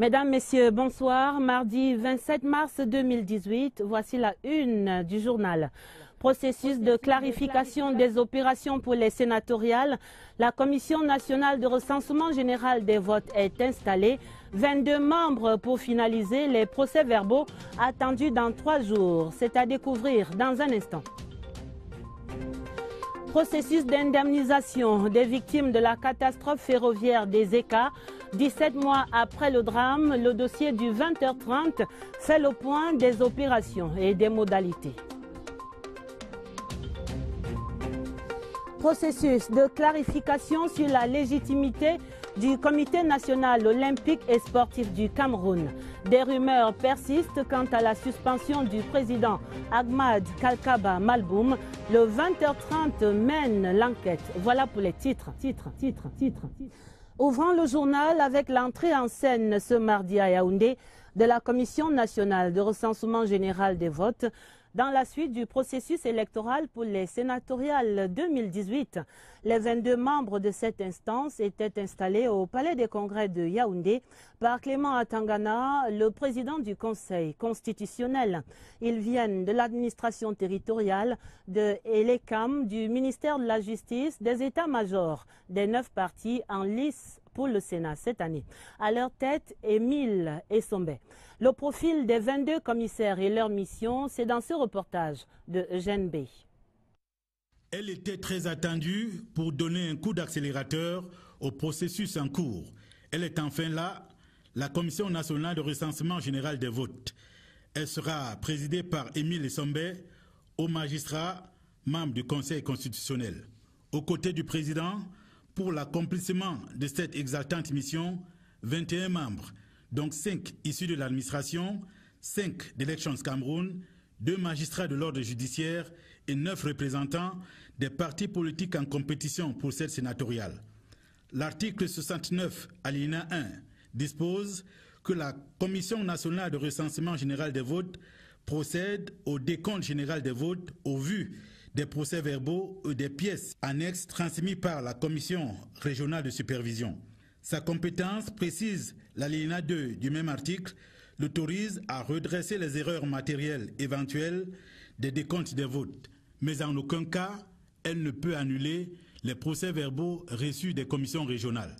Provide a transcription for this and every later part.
Mesdames, Messieurs, bonsoir. Mardi 27 mars 2018, voici la une du journal. Processus de clarification des opérations pour les sénatoriales. La Commission nationale de recensement général des votes est installée. 22 membres pour finaliser les procès-verbaux attendus dans 3 jours. C'est à découvrir dans un instant. Processus d'indemnisation des victimes de la catastrophe ferroviaire des ECA. 17 mois après le drame, le dossier du 20h30 fait le point des opérations et des modalités. Processus de clarification sur la légitimité du Comité national olympique et sportif du Cameroun. Des rumeurs persistent quant à la suspension du président Ahmad Kalkaba Malboum. Le 20h30 mène l'enquête. Voilà pour les titres. Ouvrant le journal avec l'entrée en scène ce mardi à Yaoundé de la Commission nationale de recensement général des votes dans la suite du processus électoral pour les sénatoriales 2018. Les 22 membres de cette instance étaient installés au Palais des Congrès de Yaoundé par Clément Atangana, le président du Conseil constitutionnel. Ils viennent de l'administration territoriale, de l'ECAM, du ministère de la Justice, des états-majors des 9 partis en lice pour le Sénat cette année. À leur tête, Émile Essombe. Le profil des 22 commissaires et leur mission, c'est dans ce reportage de Eugène Bey. Elle était très attendue pour donner un coup d'accélérateur au processus en cours. Elle est enfin là, la Commission nationale de recensement général des votes. Elle sera présidée par Émile Essombe, haut magistrat, membre du Conseil constitutionnel. Aux côtés du président, pour l'accomplissement de cette exaltante mission, 21 membres, donc 5 issus de l'administration, 5 d'Elections Cameroun, 2 magistrats de l'ordre judiciaire et 9 représentants des partis politiques en compétition pour cette sénatoriale. L'article 69, alinéa 1, dispose que la Commission nationale de recensement général des votes procède au décompte général des votes au vu des procès-verbaux et des pièces annexes transmises par la Commission régionale de supervision. Sa compétence, précise l'alinéa 2 du même article, l'autorise à redresser les erreurs matérielles éventuelles des décomptes des votes, mais en aucun cas, elle ne peut annuler les procès-verbaux reçus des commissions régionales.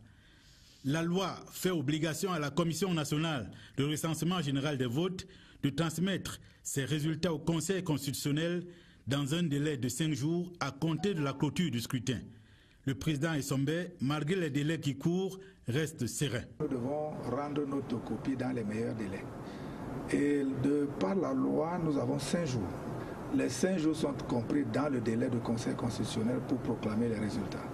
La loi fait obligation à la Commission nationale de recensement général des votes de transmettre ses résultats au Conseil constitutionnel dans un délai de 5 jours à compter de la clôture du scrutin. Le président Essombe, malgré les délais qui courent, reste serein. Nous devons rendre notre copie dans les meilleurs délais. Et par la loi, nous avons 5 jours. Les 5 jours sont compris dans le délai du Conseil constitutionnel pour proclamer les résultats.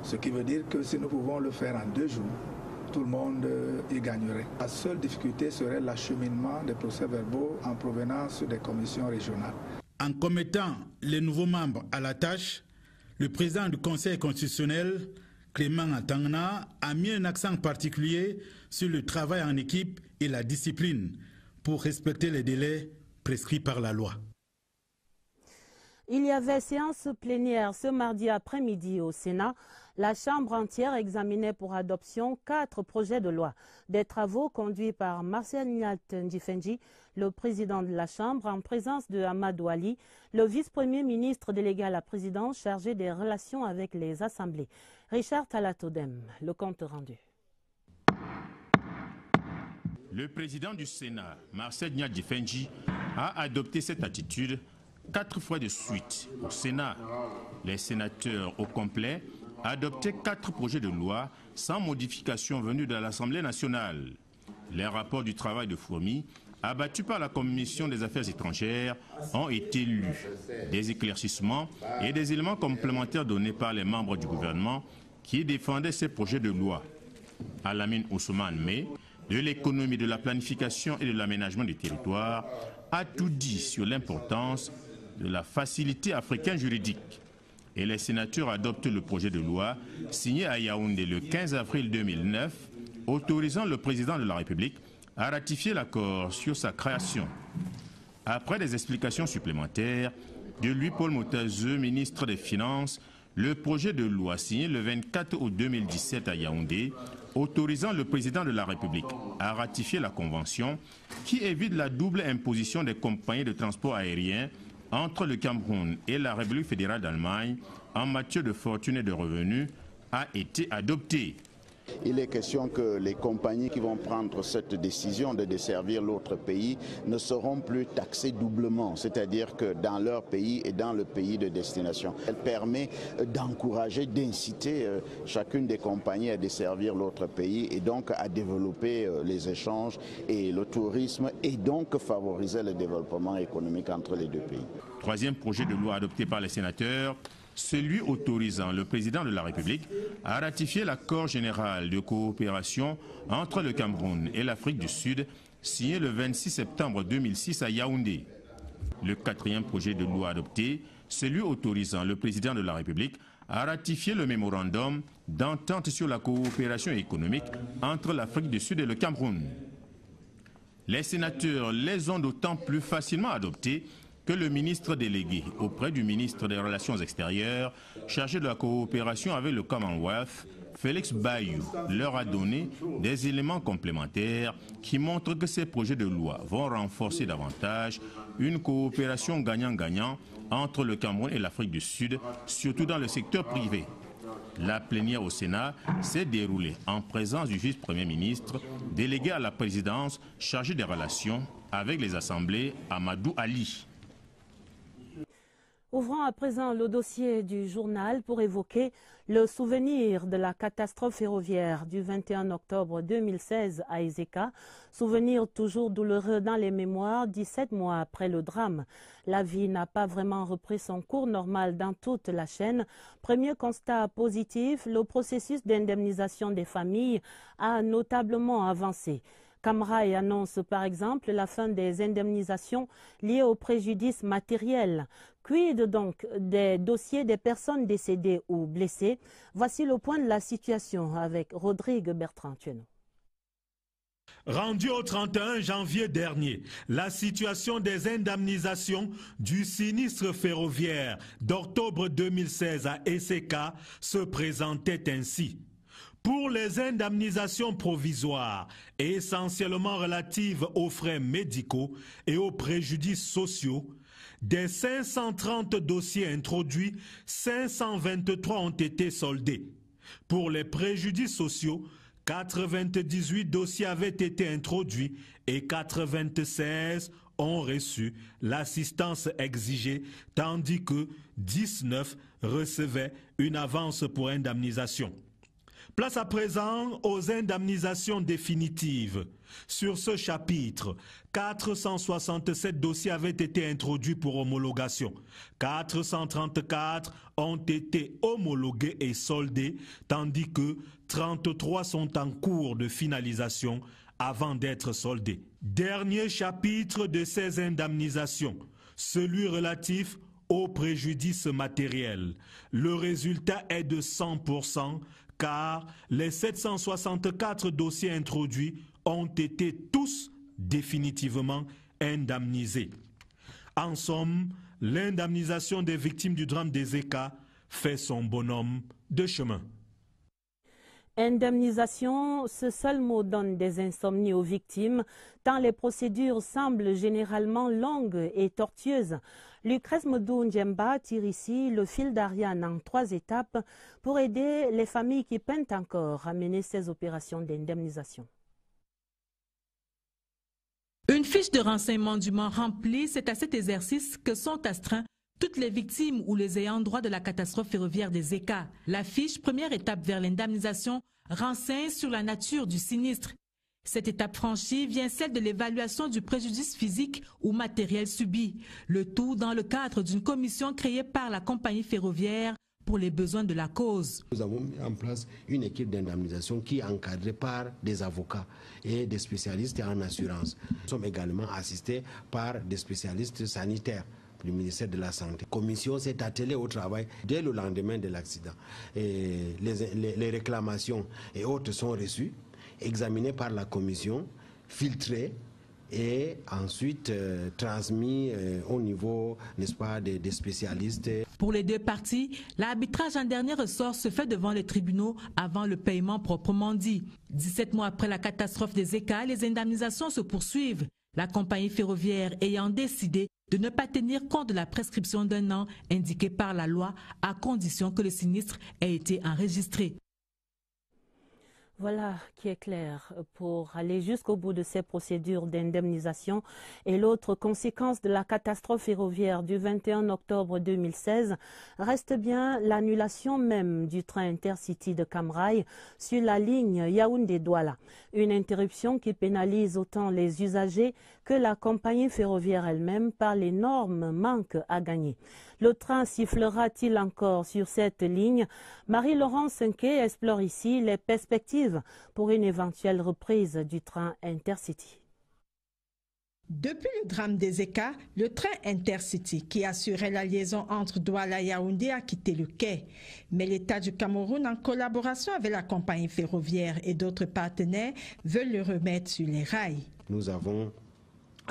Ce qui veut dire que si nous pouvons le faire en 2 jours, tout le monde y gagnerait. La seule difficulté serait l'acheminement des procès-verbaux en provenance des commissions régionales. En commettant les nouveaux membres à la tâche, le président du Conseil constitutionnel, Clément Atangana, a mis un accent particulier sur le travail en équipe et la discipline pour respecter les délais prescrits par la loi. Il y avait séance plénière ce mardi après-midi au Sénat. La Chambre entière examinait pour adoption 4 projets de loi. Des travaux conduits par Marcel Niat Ndjifenji, le président de la Chambre, en présence de Amadou Ali, le vice-premier ministre délégué à la présidence chargé des relations avec les assemblées. Richard Talatodem, le compte rendu. Le président du Sénat, Marcel Niat Ndjifenji, a adopté cette attitude 4 fois de suite. Au Sénat, les sénateurs au complet adopté 4 projets de loi sans modification venus de l'Assemblée nationale. Les rapports du travail de fourmi, abattus par la Commission des affaires étrangères, ont été lus. Des éclaircissements et des éléments complémentaires donnés par les membres du gouvernement qui défendaient ces projets de loi. Alamine Ousmane May, de l'économie, de la planification et de l'aménagement du territoire, a tout dit sur l'importance de la facilité africaine juridique. Et les sénateurs adoptent le projet de loi signé à Yaoundé le 15 avril 2009, autorisant le président de la République à ratifier l'accord sur sa création. Après des explications supplémentaires de Louis-Paul Motazeux, ministre des Finances, le projet de loi signé le 24 août 2017 à Yaoundé, autorisant le président de la République à ratifier la convention qui évite la double imposition des compagnies de transport aérien entre le Cameroun et la République fédérale d'Allemagne en matière de fortune et de revenus, a été adopté. Il est question que les compagnies qui vont prendre cette décision de desservir l'autre pays ne seront plus taxées doublement, c'est-à-dire que dans leur pays et dans le pays de destination. Elle permet d'encourager, d'inciter chacune des compagnies à desservir l'autre pays et donc à développer les échanges et le tourisme et donc favoriser le développement économique entre les deux pays. Troisième projet de loi adopté par les sénateurs, celui autorisant le président de la République à ratifier l'accord général de coopération entre le Cameroun et l'Afrique du Sud, signé le 26 septembre 2006 à Yaoundé. Le quatrième projet de loi adopté, celui autorisant le président de la République à ratifier le mémorandum d'entente sur la coopération économique entre l'Afrique du Sud et le Cameroun. Les sénateurs les ont d'autant plus facilement adoptés que le ministre délégué auprès du ministre des Relations extérieures, chargé de la coopération avec le Commonwealth, Félix Bayou, leur a donné des éléments complémentaires qui montrent que ces projets de loi vont renforcer davantage une coopération gagnant-gagnant entre le Cameroun et l'Afrique du Sud, surtout dans le secteur privé. La plénière au Sénat s'est déroulée en présence du vice-premier ministre, délégué à la présidence, chargé des relations avec les assemblées, Amadou Ali. Ouvrons à présent le dossier du journal pour évoquer le souvenir de la catastrophe ferroviaire du 21 octobre 2016 à Ezeka. Souvenir toujours douloureux dans les mémoires 17 mois après le drame. La vie n'a pas vraiment repris son cours normal dans toute la chaîne. Premier constat positif, le processus d'indemnisation des familles a notablement avancé. Camrail annonce par exemple la fin des indemnisations liées aux préjudices matériels. Quid donc des dossiers des personnes décédées ou blessées? Voici le point de la situation avec Rodrigue Bertrand-Tueno. Rendu au 31 janvier dernier, la situation des indemnisations du sinistre ferroviaire d'octobre 2016 à Ezeka se présentait ainsi. Pour les indemnisations provisoires, essentiellement relatives aux frais médicaux et aux préjudices sociaux, des 530 dossiers introduits, 523 ont été soldés. Pour les préjudices sociaux, 98 dossiers avaient été introduits et 96 ont reçu l'assistance exigée, tandis que 19 recevaient une avance pour indemnisation. Place à présent aux indemnisations définitives. Sur ce chapitre, 467 dossiers avaient été introduits pour homologation. 434 ont été homologués et soldés, tandis que 33 sont en cours de finalisation avant d'être soldés. Dernier chapitre de ces indemnisations, celui relatif aux préjudices matériels. Le résultat est de 100%. Car les 764 dossiers introduits ont été tous définitivement indemnisés. En somme, l'indemnisation des victimes du drame d'Ezeka fait son bonhomme de chemin. Indemnisation, ce seul mot donne des insomnies aux victimes, tant les procédures semblent généralement longues et tortueuses. Lucrèce Modou Ndjemba tire ici le fil d'Ariane en 3 étapes pour aider les familles qui peinent encore à mener ces opérations d'indemnisation. Une fiche de renseignement dûment remplie, c'est à cet exercice que sont astreints toutes les victimes ou les ayants droit de la catastrophe ferroviaire d'Ezeka. La fiche, première étape vers l'indemnisation, renseigne sur la nature du sinistre. Cette étape franchie vient celle de l'évaluation du préjudice physique ou matériel subi. Le tout dans le cadre d'une commission créée par la compagnie ferroviaire pour les besoins de la cause. Nous avons mis en place une équipe d'indemnisation qui est encadrée par des avocats et des spécialistes en assurance. Nous sommes également assistés par des spécialistes sanitaires du ministère de la Santé. La commission s'est attelée au travail dès le lendemain de l'accident. Les réclamations et autres sont reçues, examinées par la commission, filtrées, et ensuite transmis au niveau, n'est-ce pas, des spécialistes. Pour les deux parties, l'arbitrage en dernier ressort se fait devant les tribunaux avant le paiement proprement dit. 17 mois après la catastrophe des ECA, les indemnisations se poursuivent. La compagnie ferroviaire ayant décidé de ne pas tenir compte de la prescription d'1 an indiquée par la loi à condition que le sinistre ait été enregistré. Voilà qui est clair pour aller jusqu'au bout de ces procédures d'indemnisation. Et l'autre conséquence de la catastrophe ferroviaire du 21 octobre 2016 reste bien l'annulation même du train Intercity de Cam Rai sur la ligne Yaoundé-Douala. Une interruption qui pénalise autant les usagers que la compagnie ferroviaire elle-même par l'énorme manque à gagner. Le train sifflera-t-il encore sur cette ligne? Marie-Laurence Senké explore ici les perspectives pour une éventuelle reprise du train Intercity. Depuis le drame des ECA, le train Intercity qui assurait la liaison entre Douala et Yaoundé a quitté le quai. Mais l'État du Cameroun, en collaboration avec la compagnie ferroviaire et d'autres partenaires, veulent le remettre sur les rails. Nous avons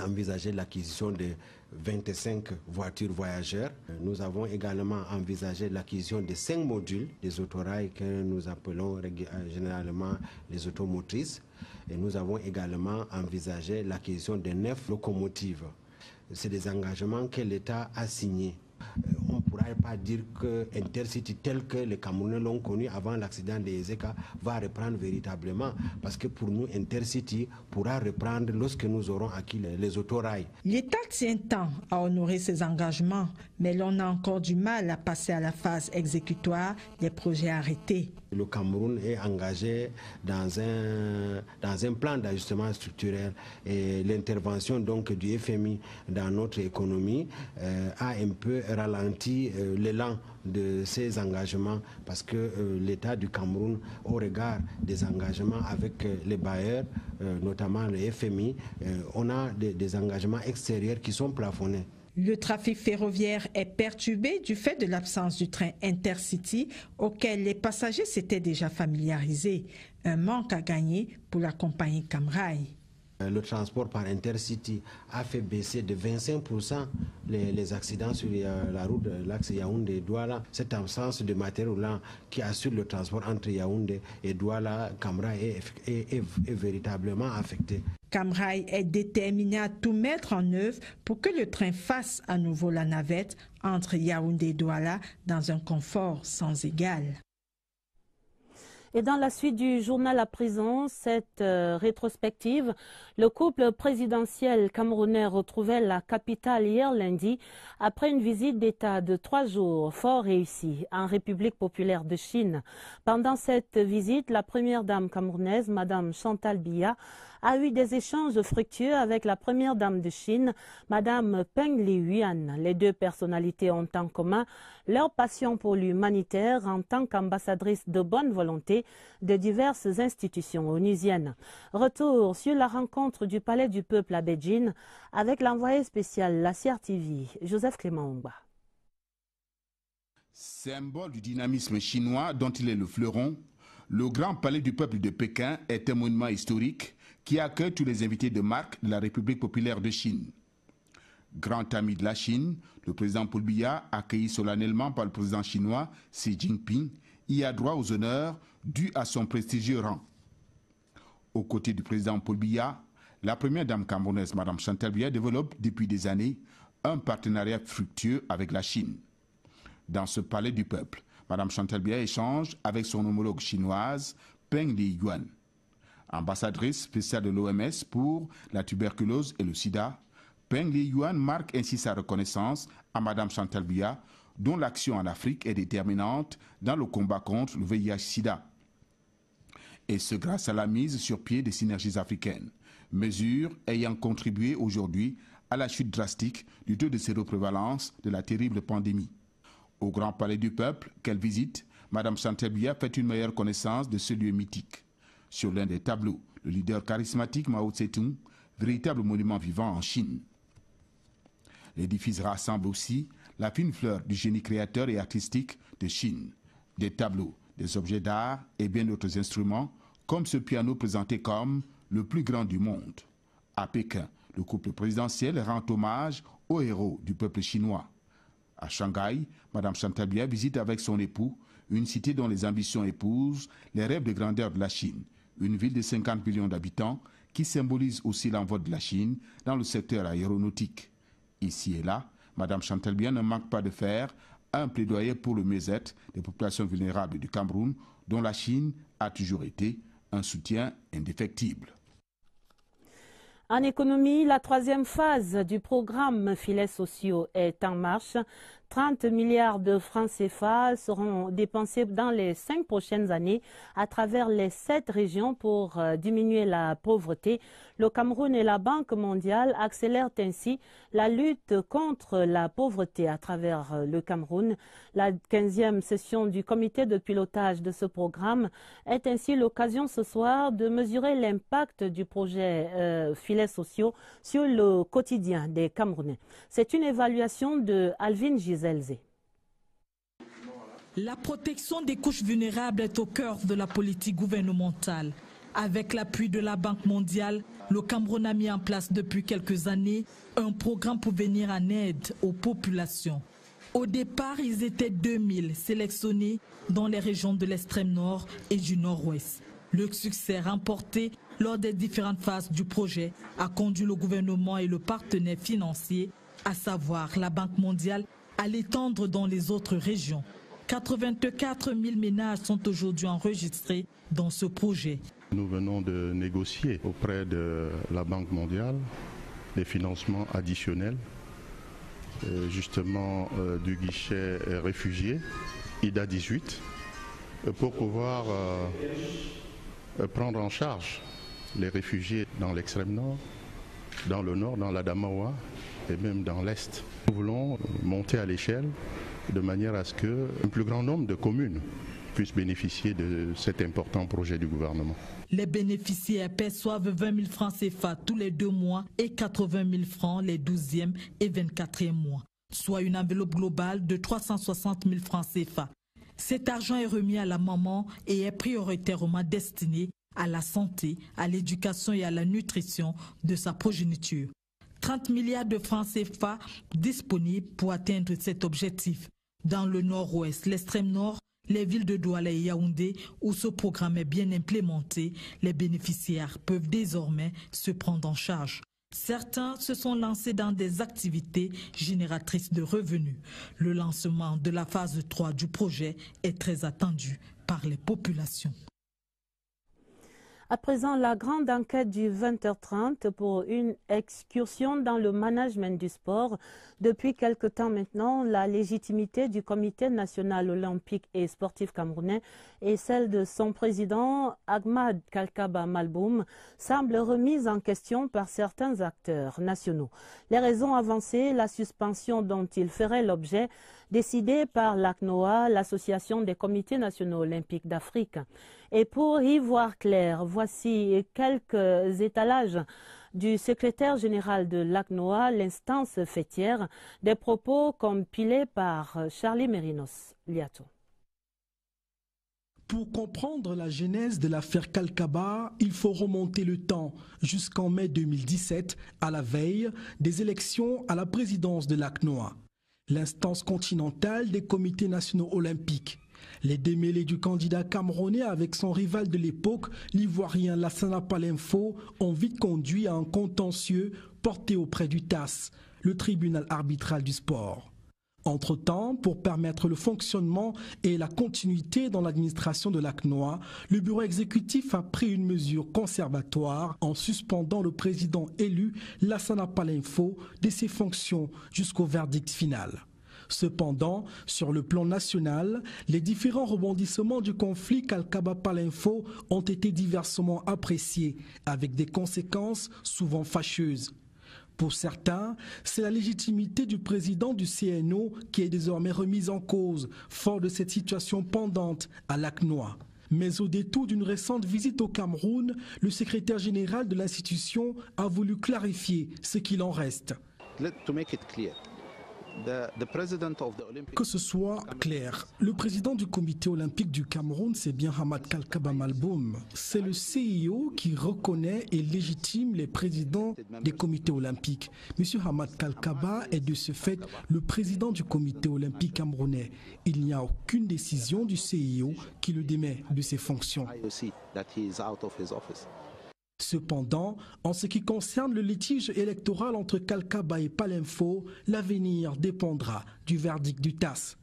envisagé l'acquisition de 25 voitures voyageurs. Nous avons également envisagé l'acquisition de 5 modules des autorails que nous appelons généralement les automotrices. Et nous avons également envisagé l'acquisition de 9 locomotives. C'est des engagements que l'État a signés. On ne pourra pas dire que Intercity tel que les Camerounais l'ont connu avant l'accident des ECA va reprendre véritablement, parce que pour nous Intercity pourra reprendre lorsque nous aurons acquis les autorails. L'État tient tant à honorer ses engagements, mais l'on a encore du mal à passer à la phase exécutoire des projets arrêtés. Le Cameroun est engagé dans un plan d'ajustement structurel et l'intervention donc du FMI dans notre économie a un peu ralenti l'élan de ces engagements, parce que l'État du Cameroun, au regard des engagements avec les bailleurs, notamment le FMI, on a des engagements extérieurs qui sont plafonnés. Le trafic ferroviaire est perturbé du fait de l'absence du train Intercity auquel les passagers s'étaient déjà familiarisés. Un manque à gagner pour la compagnie Cam Rai. Le transport par Intercity a fait baisser de 25% les accidents sur la route de l'axe Yaoundé-Douala. Cette absence de matériel roulant qui assure le transport entre Yaoundé et Douala, Cam Rai est véritablement affectée. Cam Rai est déterminé à tout mettre en œuvre pour que le train fasse à nouveau la navette entre Yaoundé et Douala dans un confort sans égal. Et dans la suite du journal à présent, cette rétrospective, le couple présidentiel camerounais retrouvait la capitale hier lundi après une visite d'État de 3 jours fort réussie en République populaire de Chine. Pendant cette visite, la première dame camerounaise, Madame Chantal Biya, a eu des échanges fructueux avec la première dame de Chine, Madame Peng Liyuan. Les deux personnalités ont en commun leur passion pour l'humanitaire en tant qu'ambassadrice de bonne volonté de diverses institutions onusiennes. Retour sur la rencontre du Palais du Peuple à Beijing avec l'envoyé spécial la CRTV, Joseph Clément Ongba. Symbole du dynamisme chinois dont il est le fleuron, le Grand Palais du Peuple de Pékin est un monument historique qui accueille tous les invités de marque de la République populaire de Chine. Grand ami de la Chine, le président Paul Biya, accueilli solennellement par le président chinois Xi Jinping, y a droit aux honneurs dus à son prestigieux rang. Aux côtés du président Paul Biya, la première dame camerounaise, Mme Chantal Biya, développe depuis des années un partenariat fructueux avec la Chine. Dans ce palais du peuple, Mme Chantal Biya échange avec son homologue chinoise, Peng Liyuan. Ambassadrice spéciale de l'OMS pour la tuberculose et le sida, Peng Liyuan marque ainsi sa reconnaissance à Mme Chantal Biya, dont l'action en Afrique est déterminante dans le combat contre le VIH-Sida. Et ce grâce à la mise sur pied des synergies africaines, mesure ayant contribué aujourd'hui à la chute drastique du taux de séroprévalence de la terrible pandémie. Au Grand Palais du Peuple, qu'elle visite, Mme Chantal Biya fait une meilleure connaissance de ce lieu mythique. Sur l'un des tableaux, le leader charismatique Mao Tse-tung, véritable monument vivant en Chine. L'édifice rassemble aussi la fine fleur du génie créateur et artistique de Chine. Des tableaux, des objets d'art et bien d'autres instruments, comme ce piano présenté comme le plus grand du monde. À Pékin, Le couple présidentiel rend hommage aux héros du peuple chinois. À Shanghai, Mme Chantal Biya visite avec son époux une cité dont les ambitions épousent les rêves de grandeur de la Chine, une ville de 50 millions d'habitants qui symbolise aussi l'envol de la Chine dans le secteur aéronautique. Ici et là, Mme Chantal Biya ne manque pas de faire un plaidoyer pour le mieux-être des populations vulnérables du Cameroun, dont la Chine a toujours été un soutien indéfectible. En économie, la troisième phase du programme Filets sociaux est en marche. 30 milliards de francs CFA seront dépensés dans les 5 prochaines années à travers les 7 régions pour diminuer la pauvreté. Le Cameroun et la Banque mondiale accélèrent ainsi la lutte contre la pauvreté à travers le Cameroun. La 15e session du comité de pilotage de ce programme est ainsi l'occasion ce soir de mesurer l'impact du projet Filets sociaux sur le quotidien des Camerounais. C'est une évaluation de Alvin Giselze. La protection des couches vulnérables est au cœur de la politique gouvernementale. Avec l'appui de la Banque mondiale, le Cameroun a mis en place depuis quelques années un programme pour venir en aide aux populations. Au départ, ils étaient 2000 sélectionnés dans les régions de l'extrême nord et du nord-ouest. Le succès remporté lors des différentes phases du projet a conduit le gouvernement et le partenaire financier, à savoir la Banque mondiale, à l'étendre dans les autres régions. 84 000 ménages sont aujourd'hui enregistrés dans ce projet. Nous venons de négocier auprès de la Banque mondiale des financements additionnels, justement du guichet réfugiés, IDA 18, pour pouvoir prendre en charge les réfugiés dans l'extrême nord, dans le nord, dans l'Adamawa et même dans l'est. Nous voulons monter à l'échelle de manière à ce qu'un plus grand nombre de communes puissent bénéficier de cet important projet du gouvernement. Les bénéficiaires perçoivent 20 000 francs CFA tous les 2 mois et 80 000 francs les 12e et 24e mois, soit une enveloppe globale de 360 000 francs CFA. Cet argent est remis à la maman et est prioritairement destiné à la santé, à l'éducation et à la nutrition de sa progéniture. 30 milliards de francs CFA disponibles pour atteindre cet objectif. Dans le nord-ouest, l'extrême nord, les villes de Douala et Yaoundé, où ce programme est bien implémenté, les bénéficiaires peuvent désormais se prendre en charge. Certains se sont lancés dans des activités génératrices de revenus. Le lancement de la phase 3 du projet est très attendu par les populations. À présent, la grande enquête du 20h30 pour une excursion dans le management du sport. Depuis quelque temps maintenant, la légitimité du Comité national olympique et sportif camerounais et celle de son président, Ahmad Kalkaba Malboum, semble remise en question par certains acteurs nationaux. Les raisons avancées, la suspension dont il ferait l'objet, décidée par l'ACNOA, l'Association des comités nationaux olympiques d'Afrique. Et pour y voir clair, voici quelques étalages du secrétaire général de l'ACNOA, l'instance fêtière, des propos compilés par Charlie Mérinos Liato. Pour comprendre la genèse de l'affaire Kalkaba, il faut remonter le temps jusqu'en mai 2017, à la veille des élections à la présidence de l'ACNOA, l'instance continentale des comités nationaux olympiques. Les démêlés du candidat camerounais avec son rival de l'époque, l'ivoirien Lassana Palenfo, ont vite conduit à un contentieux porté auprès du TAS, le tribunal arbitral du sport. Entre-temps, pour permettre le fonctionnement et la continuité dans l'administration de l'ACNOA, le bureau exécutif a pris une mesure conservatoire en suspendant le président élu Lassana Palenfo de ses fonctions jusqu'au verdict final. Cependant, sur le plan national, les différents rebondissements du conflit Kalkaba Palenfo ont été diversement appréciés, avec des conséquences souvent fâcheuses. Pour certains, c'est la légitimité du président du CNO qui est désormais remise en cause, fort de cette situation pendante à l'ACNOA. Mais au détour d'une récente visite au Cameroun, le secrétaire général de l'institution a voulu clarifier ce qu'il en reste. To make it clear, Que ce soit clair, le président du comité olympique du Cameroun, c'est bien Hamad Kalkaba Malboum. C'est le CIO qui reconnaît et légitime les présidents des comités olympiques. Monsieur Hamad Kalkaba est de ce fait le président du comité olympique camerounais. Il n'y a aucune décision du CIO qui le démet de ses fonctions. Cependant, en ce qui concerne le litige électoral entre Kalkaba et Palinfo, l'avenir dépendra du verdict du TAS.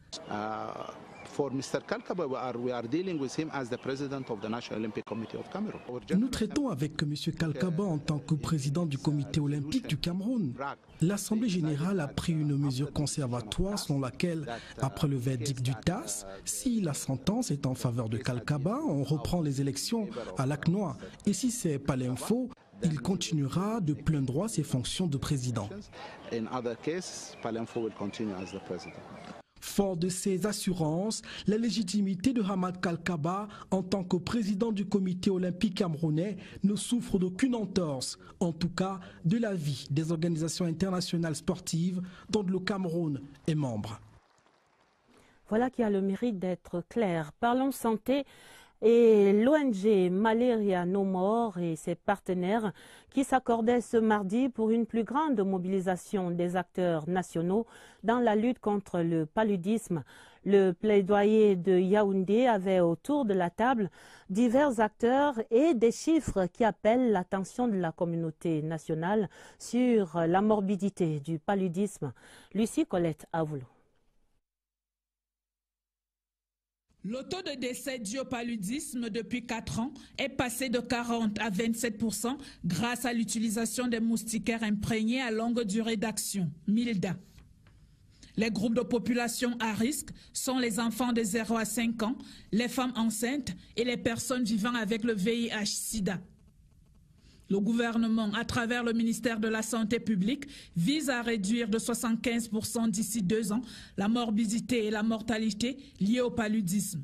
Nous traitons avec M. Kalkaba en tant que président du comité olympique du Cameroun. L'Assemblée générale a pris une mesure conservatoire selon laquelle, après le verdict du TAS, si la sentence est en faveur de Kalkaba, on reprend les élections à l'ACNOA. Et si c'est Palinfo, il continuera de plein droit ses fonctions de président. Fort de ces assurances, la légitimité de Hamad Kalkaba en tant que président du comité olympique camerounais ne souffre d'aucune entorse, en tout cas de l'avis des organisations internationales sportives dont le Cameroun est membre. Voilà qui a le mérite d'être clair. Parlons santé. Et l'ONG Malaria No More et ses partenaires qui s'accordaient ce mardi pour une plus grande mobilisation des acteurs nationaux dans la lutte contre le paludisme. Le plaidoyer de Yaoundé avait autour de la table divers acteurs et des chiffres qui appellent l'attention de la communauté nationale sur la morbidité du paludisme. Lucie Colette Avoulou. Le taux de décès dû au paludisme depuis 4 ans est passé de 40 à 27% grâce à l'utilisation des moustiquaires imprégnés à longue durée d'action, MILDA. Les groupes de population à risque sont les enfants de 0 à 5 ans, les femmes enceintes et les personnes vivant avec le VIH-Sida. Le gouvernement, à travers le ministère de la Santé publique, vise à réduire de 75% d'ici 2 ans la morbidité et la mortalité liées au paludisme.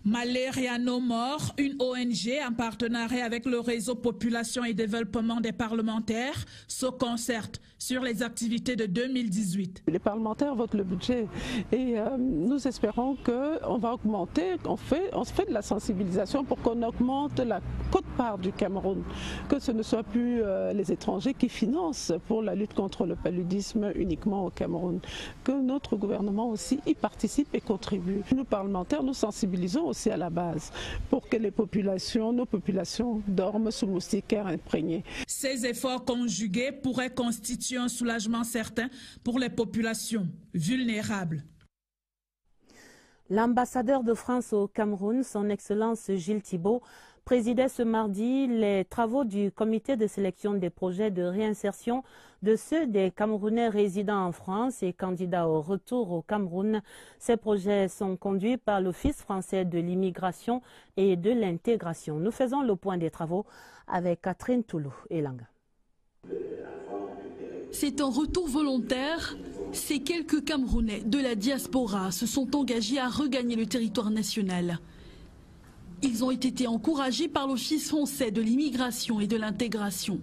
Malaria No More, une ONG en partenariat avec le réseau Population et Développement des parlementaires, se concerte sur les activités de 2018. Les parlementaires votent le budget et nous espérons qu'on va augmenter, on fait de la sensibilisation pour qu'on augmente la quote-part du Cameroun, que ce ne soit plus les étrangers qui financent pour la lutte contre le paludisme uniquement au Cameroun, que notre gouvernement aussi y participe et contribue. Nous parlementaires, nous sensibilisons aussi à la base pour que nos populations dorment sous moustiquaires imprégnés. Ces efforts conjugués pourraient constituer un soulagement certain pour les populations vulnérables. L'ambassadeur de France au Cameroun, son Excellence Gilles Thibault, présidait ce mardi les travaux du comité de sélection des projets de réinsertion de ceux des Camerounais résidant en France et candidats au retour au Cameroun. Ces projets sont conduits par l'Office français de l'immigration et de l'intégration. Nous faisons le point des travaux avec Catherine Toulou et Langa. C'est un retour volontaire. Ces quelques Camerounais de la diaspora se sont engagés à regagner le territoire national. Ils ont été encouragés par l'Office français de l'immigration et de l'intégration.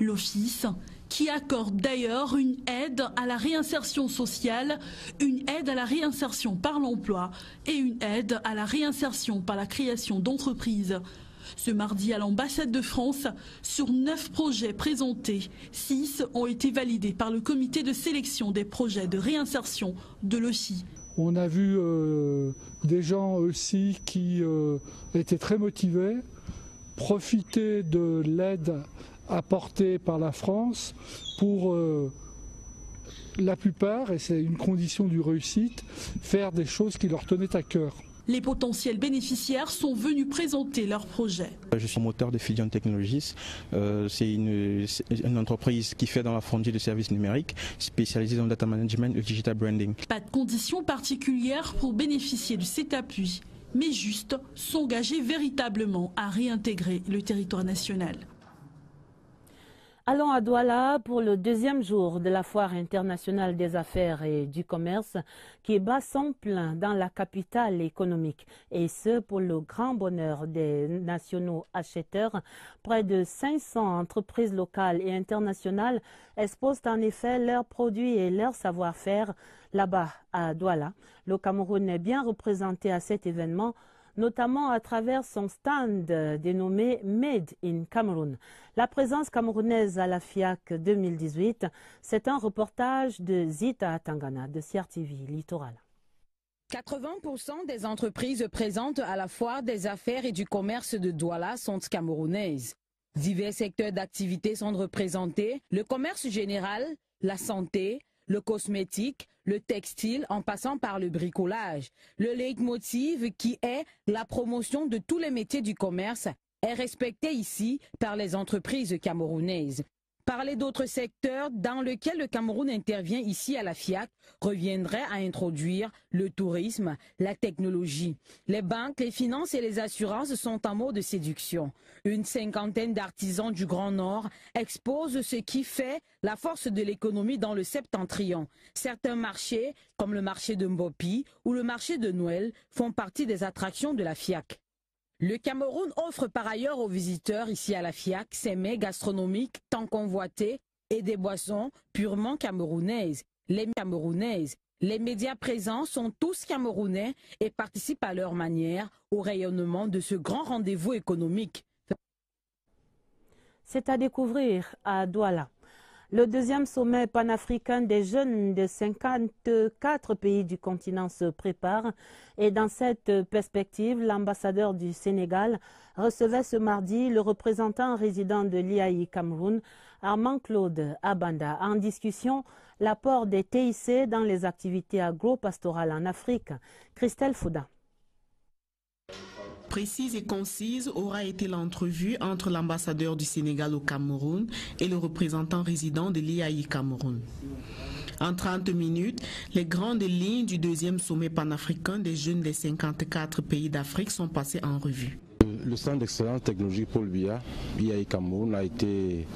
L'Office qui accorde d'ailleurs une aide à la réinsertion sociale, une aide à la réinsertion par l'emploi et une aide à la réinsertion par la création d'entreprises. Ce mardi à l'ambassade de France, sur 9 projets présentés, 6 ont été validés par le comité de sélection des projets de réinsertion de l'OCI. On a vu des gens aussi qui étaient très motivés, profiter de l'aide apportée par la France pour la plupart, et c'est une condition du réussite, faire des choses qui leur tenaient à cœur. Les potentiels bénéficiaires sont venus présenter leurs projets. Je suis moteur de Fusion Technologies. C'est une entreprise qui fait dans la frontière de services numériques, spécialisée dans le data management et digital branding. Pas de conditions particulières pour bénéficier de cet appui, mais juste s'engager véritablement à réintégrer le territoire national. Allons à Douala pour le deuxième jour de la Foire internationale des affaires et du commerce qui bat son plein dans la capitale économique. Et ce, pour le grand bonheur des nationaux acheteurs. Près de 500 entreprises locales et internationales exposent en effet leurs produits et leur savoir-faire là-bas à Douala. Le Cameroun est bien représenté à cet événement, notamment à travers son stand dénommé Made in Cameroon. La présence camerounaise à la FIAC 2018, c'est un reportage de Zita Tangana de CRTV Littoral. 80% des entreprises présentes à la Foire des affaires et du commerce de Douala sont camerounaises. Divers secteurs d'activité sont représentés, le commerce général, la santé, le cosmétique, le textile en passant par le bricolage. Le leitmotiv qui est la promotion de tous les métiers du commerce est respecté ici par les entreprises camerounaises. Parler d'autres secteurs dans lesquels le Cameroun intervient ici à la FIAC reviendrait à introduire le tourisme, la technologie. Les banques, les finances et les assurances sont en mode séduction. Une cinquantaine d'artisans du Grand Nord exposent ce qui fait la force de l'économie dans le septentrion. Certains marchés, comme le marché de Mbopi ou le marché de Noël, font partie des attractions de la FIAC. Le Cameroun offre par ailleurs aux visiteurs ici à la FIAC ses mets gastronomiques tant convoités et des boissons purement camerounaises. Les médias présents sont tous camerounais et participent à leur manière au rayonnement de ce grand rendez-vous économique. C'est à découvrir à Douala. Le deuxième sommet panafricain des jeunes de 54 pays du continent se prépare et dans cette perspective, l'ambassadeur du Sénégal recevait ce mardi le représentant résident de l'IAI Cameroun, Armand-Claude Abanda, en discussion l'apport des TIC dans les activités agro-pastorales en Afrique. Christelle Fouda. Précise et concise aura été l'entrevue entre l'ambassadeur du Sénégal au Cameroun et le représentant résident de l'IAI Cameroun. En 30 minutes, les grandes lignes du deuxième sommet panafricain des jeunes des 54 pays d'Afrique sont passées en revue. Le Centre d'excellence technologique Paul Biya, IAI Cameroun, a été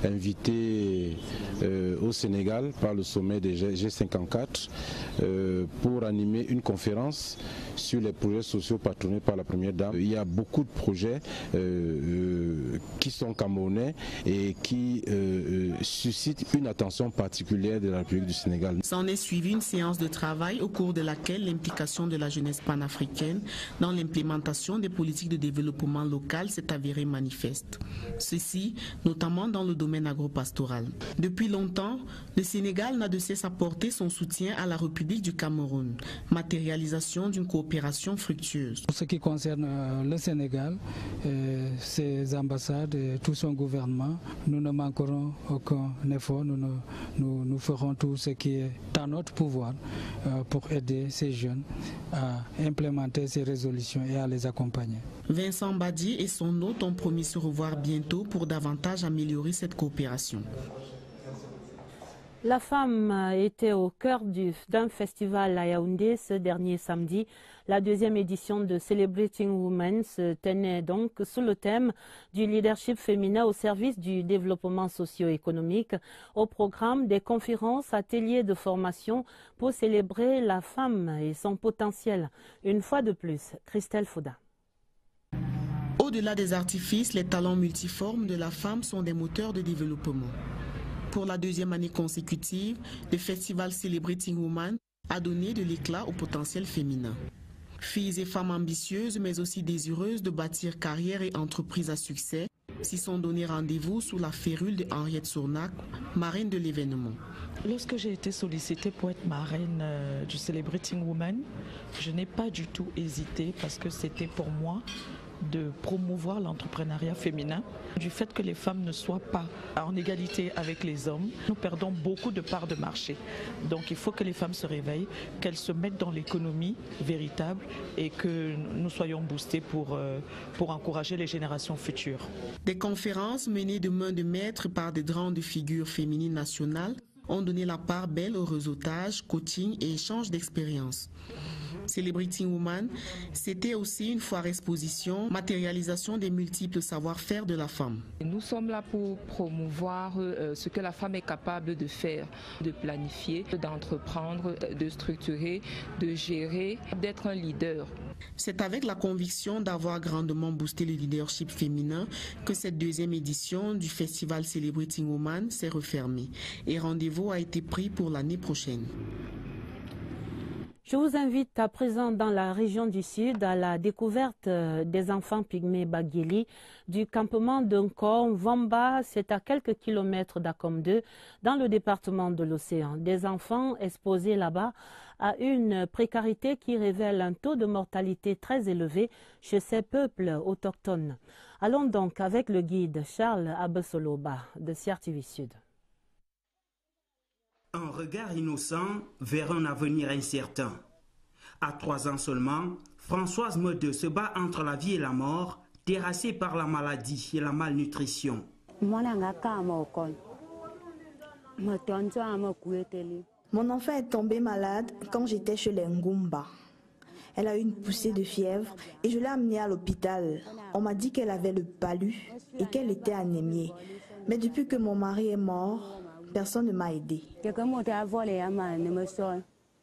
invité au Sénégal par le sommet des G54 pour animer une conférence sur les projets sociaux patronnés par la Première Dame. Il y a beaucoup de projets qui sont camerounais et qui suscitent une attention particulière de la République du Sénégal. S'en est suivi une séance de travail au cours de laquelle l'implication de la jeunesse panafricaine dans l'implémentation des politiques de développement local s'est avérée manifeste. Ceci, notamment dans le domaine agro-pastoral. Depuis longtemps, le Sénégal n'a de cesse apporter son soutien à la République du Cameroun, matérialisation d'une coopération fructueuse. Pour ce qui concerne le Sénégal, ses ambassades et tout son gouvernement, nous ne manquerons aucun effort, nous ferons tout ce qui est dans notre pouvoir pour aider ces jeunes à implémenter ces résolutions et à les accompagner. Vincent Badi et son hôte ont promis se revoir bientôt pour davantage améliorer cette coopération. La femme était au cœur d'un festival à Yaoundé ce dernier samedi. La deuxième édition de Celebrating Women se tenait donc sous le thème du leadership féminin au service du développement socio-économique. Au programme des conférences, ateliers de formation pour célébrer la femme et son potentiel. Une fois de plus, Christelle Fouda. Au-delà des artifices, les talents multiformes de la femme sont des moteurs de développement. Pour la deuxième année consécutive, le festival Celebrating Women a donné de l'éclat au potentiel féminin. Filles et femmes ambitieuses, mais aussi désireuses de bâtir carrière et entreprise à succès, s'y sont donné rendez-vous sous la férule de Henriette Sournac, marraine de l'événement. Lorsque j'ai été sollicitée pour être marraine du Celebrating Women, je n'ai pas du tout hésité parce que c'était pour moi de promouvoir l'entrepreneuriat féminin. Du fait que les femmes ne soient pas en égalité avec les hommes, nous perdons beaucoup de parts de marché. Donc il faut que les femmes se réveillent, qu'elles se mettent dans l'économie véritable et que nous soyons boostés pour encourager les générations futures. Des conférences menées de main de maître par des grandes figures féminines nationales ont donné la part belle au réseautage, coaching et échange d'expériences. Celebrating Woman, c'était aussi une foire exposition, matérialisation des multiples savoir-faire de la femme. Nous sommes là pour promouvoir ce que la femme est capable de faire, de planifier, d'entreprendre, de structurer, de gérer, d'être un leader. C'est avec la conviction d'avoir grandement boosté le leadership féminin que cette deuxième édition du festival Celebrating Woman s'est refermée et rendez-vous a été pris pour l'année prochaine. Je vous invite à présent dans la région du Sud à la découverte des enfants pygmées Bagueli du campement d'Unkor Vamba. C'est à quelques kilomètres d'Akom 2 dans le département de l'Océan. Des enfants exposés là-bas à une précarité qui révèle un taux de mortalité très élevé chez ces peuples autochtones. Allons donc avec le guide Charles Abesoloba de CRTV Sud. Un regard innocent vers un avenir incertain. À 3 ans seulement, Françoise Medeux se bat entre la vie et la mort, terrassée par la maladie et la malnutrition. Mon enfant est tombé malade quand j'étais chez les Ngumba. Elle a eu une poussée de fièvre et je l'ai amenée à l'hôpital. On m'a dit qu'elle avait le palu et qu'elle était anémiée. Mais depuis que mon mari est mort, personne ne m'a aidé.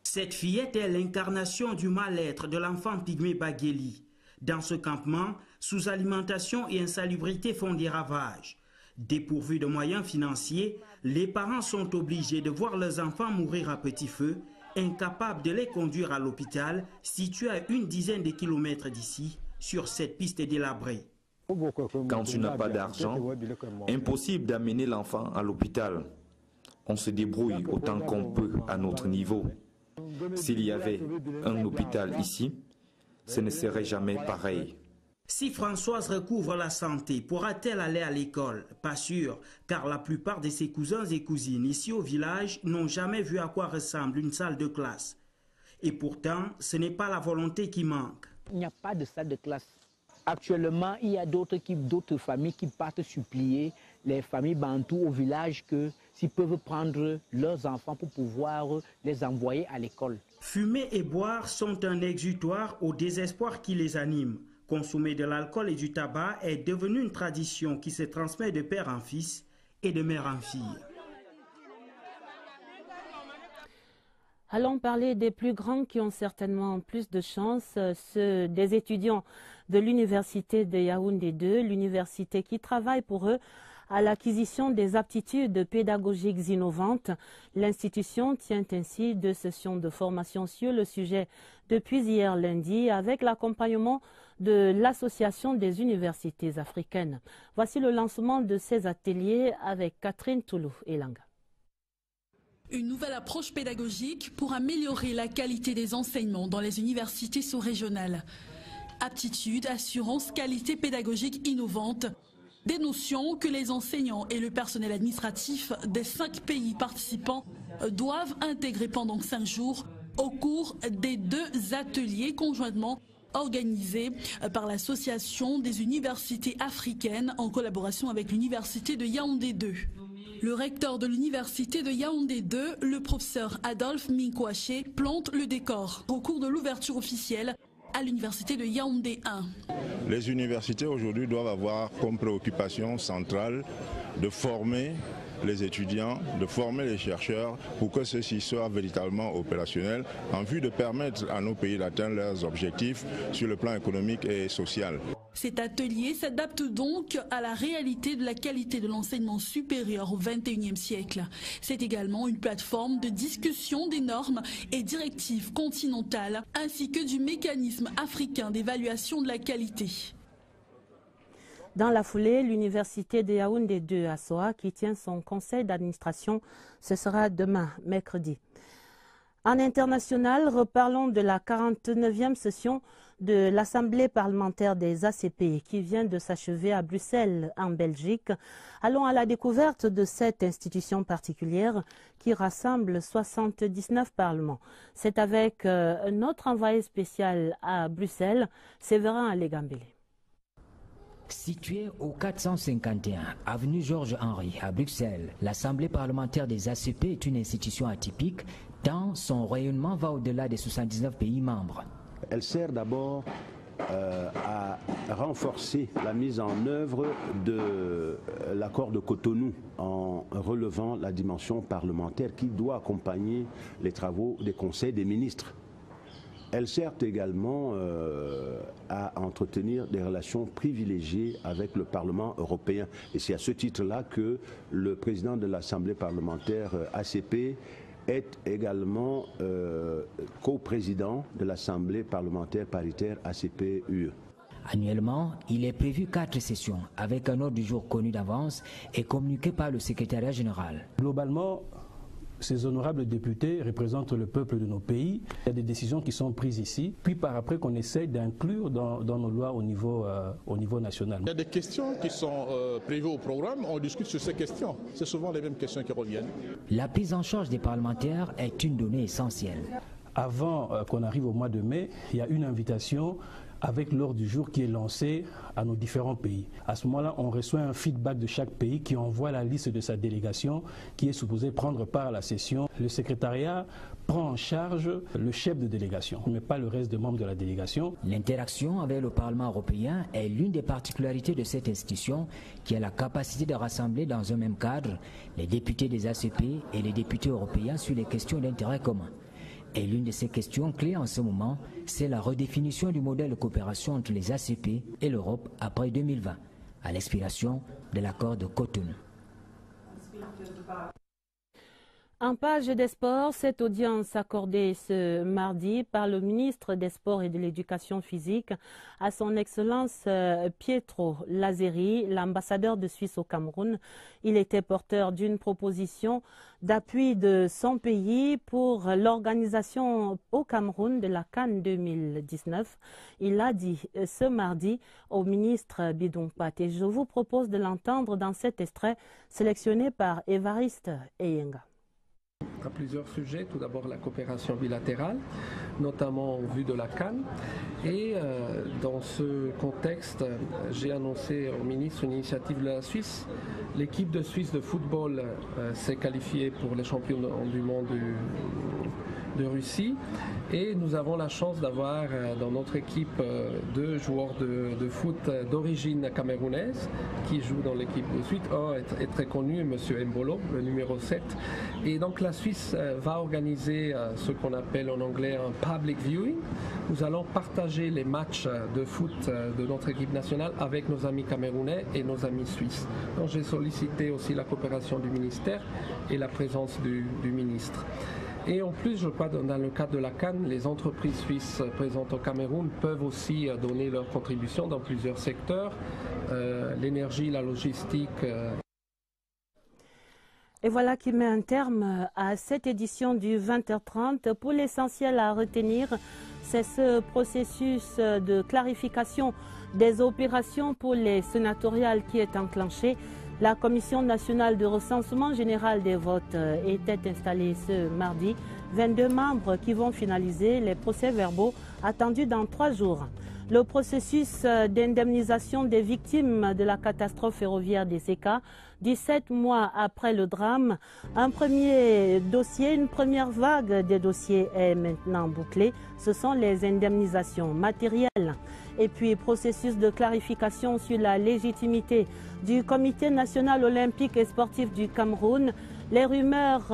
Cette fillette est l'incarnation du mal-être de l'enfant pygmée Bagueli. Dans ce campement, sous-alimentation et insalubrité font des ravages. Dépourvus de moyens financiers, les parents sont obligés de voir leurs enfants mourir à petit feu, incapables de les conduire à l'hôpital, situé à une dizaine de kilomètres d'ici, sur cette piste délabrée. Quand tu n'as pas d'argent, impossible d'amener l'enfant à l'hôpital. On se débrouille autant qu'on peut à notre niveau. S'il y avait un hôpital ici, ce ne serait jamais pareil. Si Françoise recouvre la santé, pourra-t-elle aller à l'école? Pas sûr, car la plupart de ses cousins et cousines ici au village n'ont jamais vu à quoi ressemble une salle de classe. Et pourtant, ce n'est pas la volonté qui manque. Il n'y a pas de salle de classe. Actuellement, il y a d'autres familles qui partent supplier les familles bantoues au village que s'ils peuvent prendre leurs enfants pour pouvoir les envoyer à l'école. Fumer et boire sont un exutoire au désespoir qui les anime. Consommer de l'alcool et du tabac est devenu une tradition qui se transmet de père en fils et de mère en fille. Allons parler des plus grands qui ont certainement plus de chance, ceux des étudiants de l'université de Yaoundé 2, l'université qui travaille pour eux à l'acquisition des aptitudes pédagogiques innovantes. L'institution tient ainsi 2 sessions de formation sur le sujet depuis hier lundi avec l'accompagnement de l'Association des universités africaines. Voici le lancement de ces ateliers avec Catherine Toulou-Elanga. Une nouvelle approche pédagogique pour améliorer la qualité des enseignements dans les universités sous-régionales. Aptitude, assurance, qualité pédagogique innovante. Des notions que les enseignants et le personnel administratif des 5 pays participants doivent intégrer pendant 5 jours au cours des 2 ateliers conjointement organisés par l'Association des universités africaines en collaboration avec l'université de Yaoundé 2. Le recteur de l'université de Yaoundé 2, le professeur Adolphe Minkwaché, plante le décor au cours de l'ouverture officielle à l'université de Yaoundé 1. Les universités aujourd'hui doivent avoir comme préoccupation centrale de former les étudiants, de former les chercheurs pour que ceux-ci soient véritablement opérationnels en vue de permettre à nos pays d'atteindre leurs objectifs sur le plan économique et social. Cet atelier s'adapte donc à la réalité de la qualité de l'enseignement supérieur au XXIe siècle. C'est également une plateforme de discussion des normes et directives continentales ainsi que du mécanisme africain d'évaluation de la qualité. Dans la foulée, l'université de Yaoundé 2 à Soa qui tient son conseil d'administration, ce sera demain, mercredi. En international, reparlons de la 49e session de l'Assemblée parlementaire des ACP qui vient de s'achever à Bruxelles, en Belgique. Allons à la découverte de cette institution particulière qui rassemble 79 parlements. C'est avec notre envoyé spécial à Bruxelles, Séverin Alégambélé. Située au 451 avenue Georges-Henri à Bruxelles, l'Assemblée parlementaire des ACP est une institution atypique tant son rayonnement va au-delà des 79 pays membres. Elle sert d'abord à renforcer la mise en œuvre de l'accord de Cotonou en relevant la dimension parlementaire qui doit accompagner les travaux des conseils des ministres. Elle sert également à entretenir des relations privilégiées avec le Parlement européen. Et c'est à ce titre-là que le président de l'Assemblée parlementaire ACP est également co-président de l'Assemblée parlementaire paritaire ACP-UE. Annuellement, il est prévu 4 sessions avec un ordre du jour connu d'avance et communiqué par le secrétariat général. Globalement, ces honorables députés représentent le peuple de nos pays. Il y a des décisions qui sont prises ici, puis par après qu'on essaye d'inclure dans nos lois au niveau national. Il y a des questions qui sont prévues au programme, on discute sur ces questions. C'est souvent les mêmes questions qui reviennent. La prise en charge des parlementaires est une donnée essentielle. Avant qu'on arrive au mois de mai, il y a une invitation avec l'ordre du jour qui est lancé à nos différents pays. À ce moment-là, on reçoit un feedback de chaque pays qui envoie la liste de sa délégation qui est supposée prendre part à la session. Le secrétariat prend en charge le chef de délégation, mais pas le reste des membres de la délégation. L'interaction avec le Parlement européen est l'une des particularités de cette institution qui a la capacité de rassembler dans un même cadre les députés des ACP et les députés européens sur les questions d'intérêt commun. Et l'une de ces questions clés en ce moment, c'est la redéfinition du modèle de coopération entre les ACP et l'Europe après 2020, à l'expiration de l'accord de Cotonou. En page des sports, cette audience accordée ce mardi par le ministre des Sports et de l'Éducation physique à son Excellence Pietro Lazzeri, l'ambassadeur de Suisse au Cameroun. Il était porteur d'une proposition d'appui de son pays pour l'organisation au Cameroun de la CAN 2019. Il a dit ce mardi au ministre Bidon Pat. Et je vous propose de l'entendre dans cet extrait sélectionné par Évariste Eyenga. À plusieurs sujets, tout d'abord la coopération bilatérale, notamment en vue de la CAN. Et dans ce contexte, j'ai annoncé au ministre une initiative de la Suisse. L'équipe de Suisse de football s'est qualifiée pour les championnats du monde de Russie. Et nous avons la chance d'avoir dans notre équipe 2 joueurs de foot d'origine camerounaise qui jouent dans l'équipe de Suisse. Un est très connu, M. Mbolo, le numéro 7. Et donc la Suisse va organiser ce qu'on appelle en anglais un public viewing. Nous allons partager les matchs de foot de notre équipe nationale avec nos amis camerounais et nos amis suisses. Donc j'ai sollicité aussi la coopération du ministère et la présence du ministre. Et en plus, je crois, dans le cadre de la CAN, les entreprises suisses présentes au Cameroun peuvent aussi donner leur contribution dans plusieurs secteurs, l'énergie, la logistique. Et voilà qui met un terme à cette édition du 20h30. Pour l'essentiel à retenir, c'est ce processus de clarification des opérations pour les sénatoriales qui est enclenché. La Commission nationale de recensement général des votes était installée ce mardi. 22 membres qui vont finaliser les procès-verbaux attendus dans 3 jours. Le processus d'indemnisation des victimes de la catastrophe ferroviaire des ECA, 17 mois après le drame, un premier dossier, une première vague des dossiers est maintenant bouclée. Ce sont les indemnisations matérielles. Et puis, processus de clarification sur la légitimité du Comité national olympique et sportif du Cameroun. Les rumeurs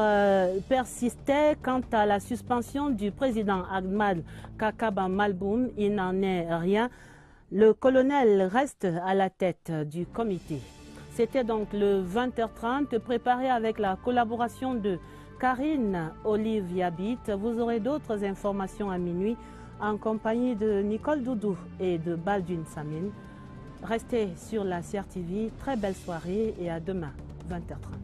persistaient quant à la suspension du président Ahmad Kakaba Malboum. Il n'en est rien. Le colonel reste à la tête du comité. C'était donc le 20h30, préparé avec la collaboration de Karine Olive Yabit. Vous aurez d'autres informations à minuit en compagnie de Nicole Doudou et de Baldwin Samine. Restez sur la CRTV. Très belle soirée et à demain, 20h30.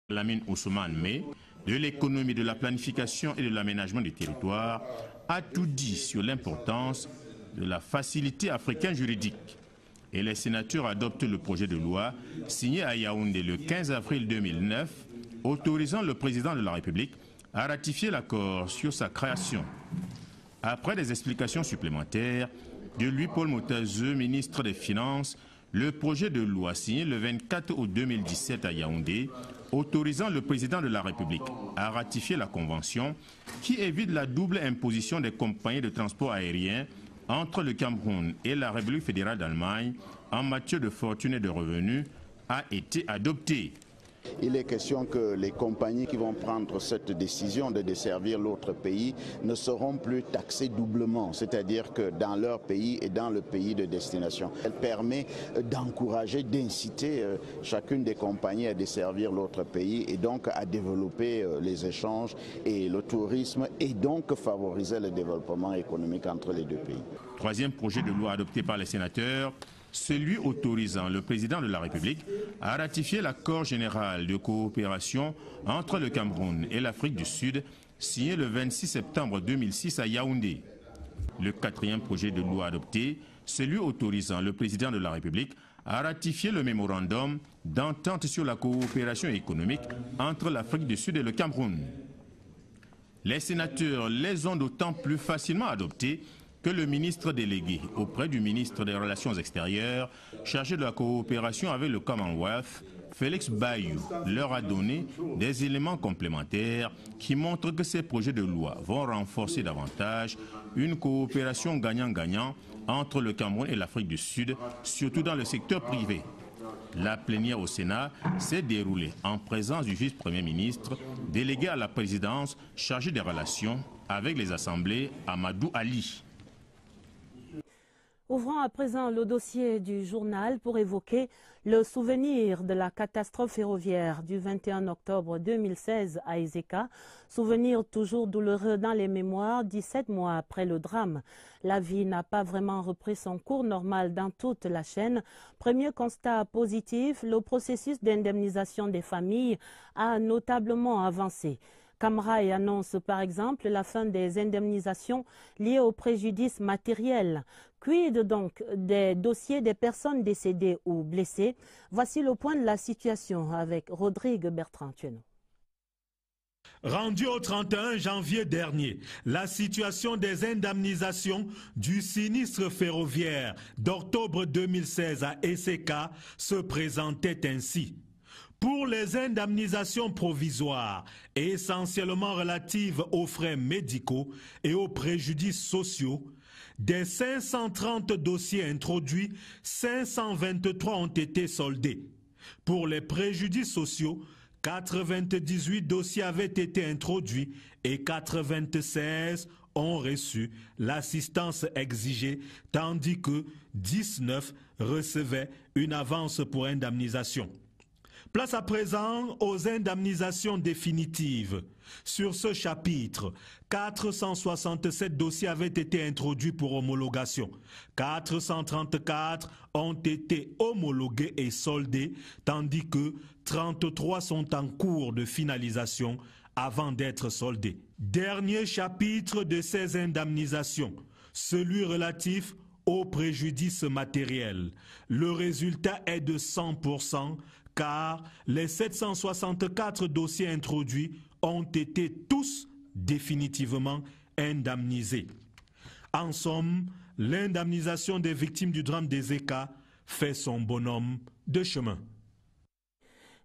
Lamine Ousmane May, de l'économie, de la planification et de l'aménagement du territoire, a tout dit sur l'importance de la facilité africaine juridique. Et les sénateurs adoptent le projet de loi signé à Yaoundé le 15 avril 2009, autorisant le président de la République à ratifier l'accord sur sa création. Après des explications supplémentaires de Louis-Paul Motazeux, ministre des Finances, le projet de loi signé le 24 août 2017 à Yaoundé, autorisant le président de la République à ratifier la convention qui évite la double imposition des compagnies de transport aérien entre le Cameroun et la République fédérale d'Allemagne en matière de fortune et de revenus, a été adopté. Il est question que les compagnies qui vont prendre cette décision de desservir l'autre pays ne seront plus taxées doublement, c'est-à-dire que dans leur pays et dans le pays de destination. Elle permet d'encourager, d'inciter chacune des compagnies à desservir l'autre pays et donc à développer les échanges et le tourisme et donc favoriser le développement économique entre les deux pays. Troisième projet de loi adopté par les sénateurs, celui autorisant le président de la République à ratifier l'accord général de coopération entre le Cameroun et l'Afrique du Sud, signé le 26 septembre 2006 à Yaoundé. Le quatrième projet de loi adopté, celui autorisant le président de la République à ratifier le mémorandum d'entente sur la coopération économique entre l'Afrique du Sud et le Cameroun. Les sénateurs les ont d'autant plus facilement adoptés que le ministre délégué auprès du ministre des Relations extérieures, chargé de la coopération avec le Commonwealth, Félix Bayou, leur a donné des éléments complémentaires qui montrent que ces projets de loi vont renforcer davantage une coopération gagnant-gagnant entre le Cameroun et l'Afrique du Sud, surtout dans le secteur privé. La plénière au Sénat s'est déroulée en présence du vice-premier ministre, délégué à la présidence, chargé des relations avec les assemblées, Amadou Ali. Ouvrons à présent le dossier du journal pour évoquer le souvenir de la catastrophe ferroviaire du 21 octobre 2016 à Ezeka. Souvenir toujours douloureux dans les mémoires 17 mois après le drame. La vie n'a pas vraiment repris son cours normal dans toute la chaîne. Premier constat positif, le processus d'indemnisation des familles a notablement avancé. Camrail annonce par exemple la fin des indemnisations liées aux préjudices matériels. Quid donc des dossiers des personnes décédées ou blessées? Voici le point de la situation avec Rodrigue Bertrand-Tueno. Rendu au 31 janvier dernier, la situation des indemnisations du sinistre ferroviaire d'octobre 2016 à Ezeka se présentait ainsi. Pour les indemnisations provisoires, essentiellement relatives aux frais médicaux et aux préjudices sociaux, des 530 dossiers introduits, 523 ont été soldés. Pour les préjudices sociaux, 98 dossiers avaient été introduits et 96 ont reçu l'assistance exigée, tandis que 19 recevaient une avance pour indemnisation. Place à présent aux indemnisations définitives. Sur ce chapitre, 467 dossiers avaient été introduits pour homologation. 434 ont été homologués et soldés, tandis que 33 sont en cours de finalisation avant d'être soldés. Dernier chapitre de ces indemnisations, celui relatif aux préjudices matériels. Le résultat est de 100%, car les 764 dossiers introduits ont été tous définitivement indemnisés. En somme, l'indemnisation des victimes du drame d'Ezeka fait son bonhomme de chemin.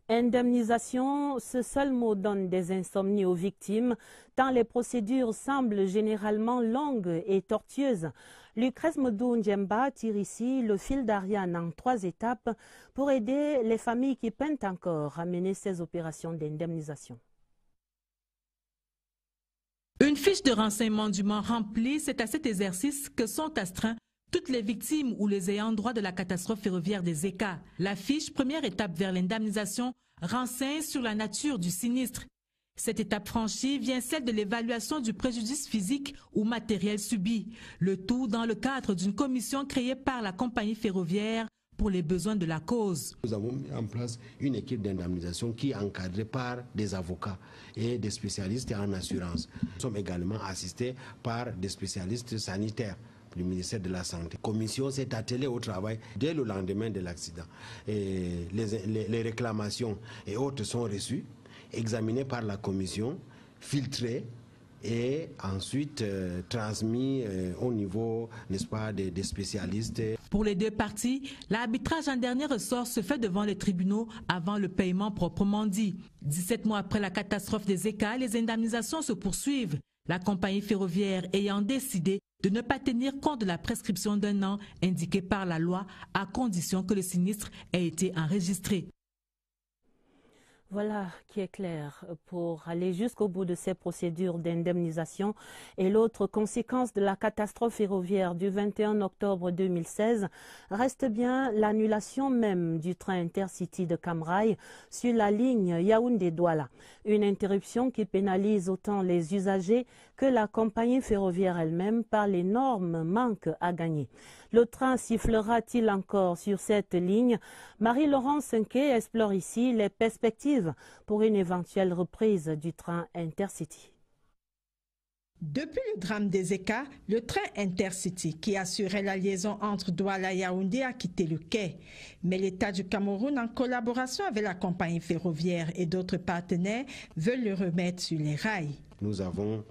Indemnisation, ce seul mot donne des insomnies aux victimes, tant les procédures semblent généralement longues et tortueuses. Lucrèce Modou Ndjemba tire ici le fil d'Ariane en 3 étapes pour aider les familles qui peinent encore à mener ces opérations d'indemnisation. Une fiche de renseignement dûment remplie, c'est à cet exercice que sont astreints toutes les victimes ou les ayants droit de la catastrophe ferroviaire d'Ezeka. La fiche, première étape vers l'indemnisation, renseigne sur la nature du sinistre. Cette étape franchie vient celle de l'évaluation du préjudice physique ou matériel subi. Le tout dans le cadre d'une commission créée par la compagnie ferroviaire pour les besoins de la cause. Nous avons mis en place une équipe d'indemnisation qui est encadrée par des avocats et des spécialistes en assurance. Nous sommes également assistés par des spécialistes sanitaires du ministère de la Santé. La commission s'est attelée au travail dès le lendemain de l'accident. Les réclamations et autres sont reçues, examinées par la commission, filtrées et ensuite transmis au niveau, n'est-ce pas, des spécialistes. Pour les deux parties, l'arbitrage en dernier ressort se fait devant les tribunaux avant le paiement proprement dit. 17 mois après la catastrophe des ECA, les indemnisations se poursuivent. La compagnie ferroviaire ayant décidé de ne pas tenir compte de la prescription d'1 an indiquée par la loi à condition que le sinistre ait été enregistré. Voilà qui est clair pour aller jusqu'au bout de ces procédures d'indemnisation. Et l'autre conséquence de la catastrophe ferroviaire du 21 octobre 2016 reste bien l'annulation même du train Intercity de Cam Rai sur la ligne Yaoundé-Douala. Une interruption qui pénalise autant les usagers que la compagnie ferroviaire elle-même par l'énorme manque à gagner. Le train sifflera-t-il encore sur cette ligne? Marie-Laurence Cinquet explore ici les perspectives pour une éventuelle reprise du train Intercity. Depuis le drame des ECA, le train Intercity qui assurait la liaison entre Douala et Yaoundé a quitté le quai. Mais l'État du Cameroun, en collaboration avec la compagnie ferroviaire et d'autres partenaires, veut le remettre sur les rails. Nous avons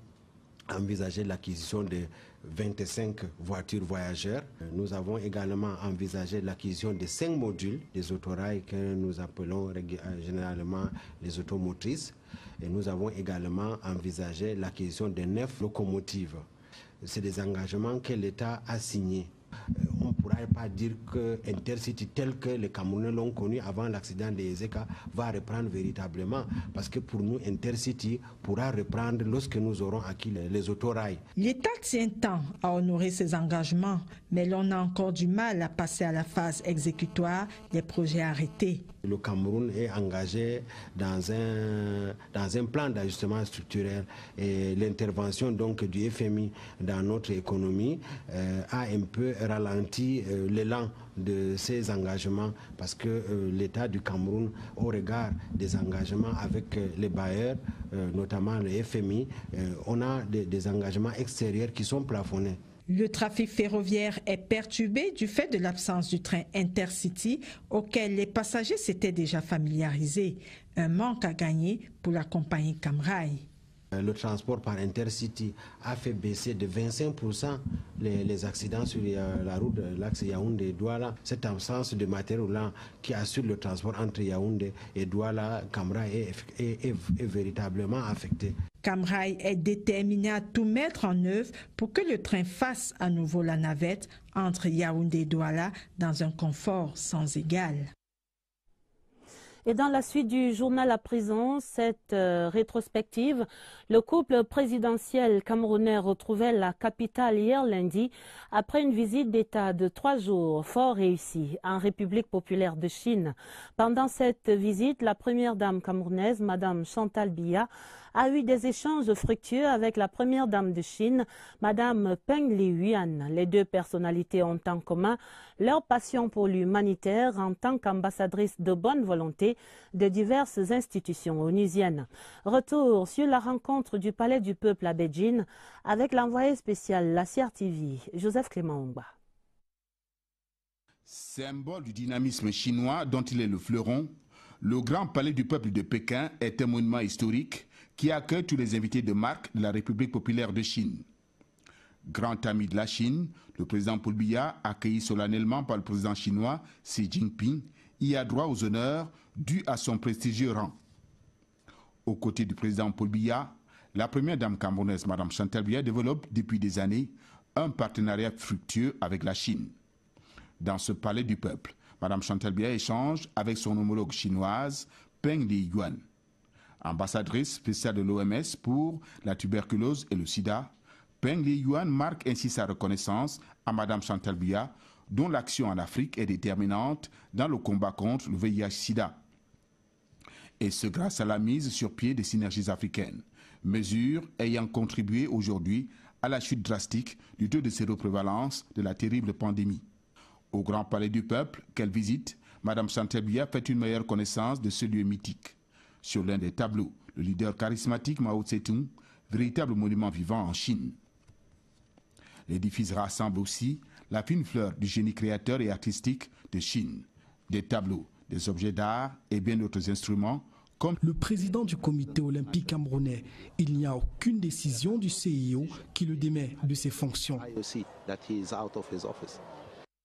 envisagé l'acquisition de 25 voitures voyageurs. Nous avons également envisagé l'acquisition de 5 modules des autorails que nous appelons généralement les automotrices. Et nous avons également envisagé l'acquisition de 9 locomotives. C'est des engagements que l'État a signés. On ne pourra pas dire que Intercity tel que les Camerounais l'ont connu avant l'accident des ECA va reprendre véritablement, parce que pour nous Intercity pourra reprendre lorsque nous aurons acquis les autorails. L'État tient tant à honorer ses engagements, mais l'on a encore du mal à passer à la phase exécutoire des projets arrêtés. Le Cameroun est engagé dans un plan d'ajustement structurel et l'intervention donc du FMI dans notre économie a un peu ralenti l'élan de ces engagements, parce que l'État du Cameroun, au regard des engagements avec les bailleurs, notamment le FMI, on a des engagements extérieurs qui sont plafonnés. Le trafic ferroviaire est perturbé du fait de l'absence du train Intercity auquel les passagers s'étaient déjà familiarisés. Un manque à gagner pour la compagnie Cam Rai. Le transport par Intercity a fait baisser de 25% les accidents sur la route de l'axe Yaoundé-Douala. Cette absence de matériel roulant qui assure le transport entre Yaoundé et Douala, Cam Rai est véritablement affecté. Cam Rai est déterminé à tout mettre en œuvre pour que le train fasse à nouveau la navette entre Yaoundé et Douala dans un confort sans égal. Et dans la suite du journal à prison, cette rétrospective, le couple présidentiel camerounais retrouvait la capitale hier lundi après une visite d'État de 3 jours fort réussie en République populaire de Chine. Pendant cette visite, la première dame camerounaise, Madame Chantal Biya, a eu des échanges fructueux avec la première dame de Chine, Madame Peng Liyuan. Les deux personnalités ont en commun leur passion pour l'humanitaire en tant qu'ambassadrice de bonne volonté de diverses institutions onusiennes. Retour sur la rencontre du Palais du Peuple à Beijing avec l'envoyé spécial La CRTV, Joseph Clément Ongba. Symbole du dynamisme chinois dont il est le fleuron, le Grand Palais du Peuple de Pékin est un monument historique qui accueille tous les invités de marque de la République populaire de Chine. Grand ami de la Chine, le président Paul Biya, accueilli solennellement par le président chinois Xi Jinping, y a droit aux honneurs dus à son prestigieux rang. Aux côtés du président Paul Biya, la première dame camerounaise, Mme Chantal Biya, développe depuis des années un partenariat fructueux avec la Chine. Dans ce palais du peuple, Mme Chantal Biya échange avec son homologue chinoise, Peng Liyuan. Ambassadrice spéciale de l'OMS pour la tuberculose et le sida, Peng Liyuan marque ainsi sa reconnaissance à Mme Chantal Biya, dont l'action en Afrique est déterminante dans le combat contre le VIH-Sida. Et ce grâce à la mise sur pied des synergies africaines, mesure ayant contribué aujourd'hui à la chute drastique du taux de séroprévalence de la terrible pandémie. Au Grand Palais du Peuple, qu'elle visite, Mme Chantal Biya fait une meilleure connaissance de ce lieu mythique. Sur l'un des tableaux, le leader charismatique Mao Tse-tung, véritable monument vivant en Chine. L'édifice rassemble aussi la fine fleur du génie créateur et artistique de Chine. Des tableaux, des objets d'art et bien d'autres instruments Comme le président du comité olympique camerounais, il n'y a aucune décision du CIO qui le démet de ses fonctions.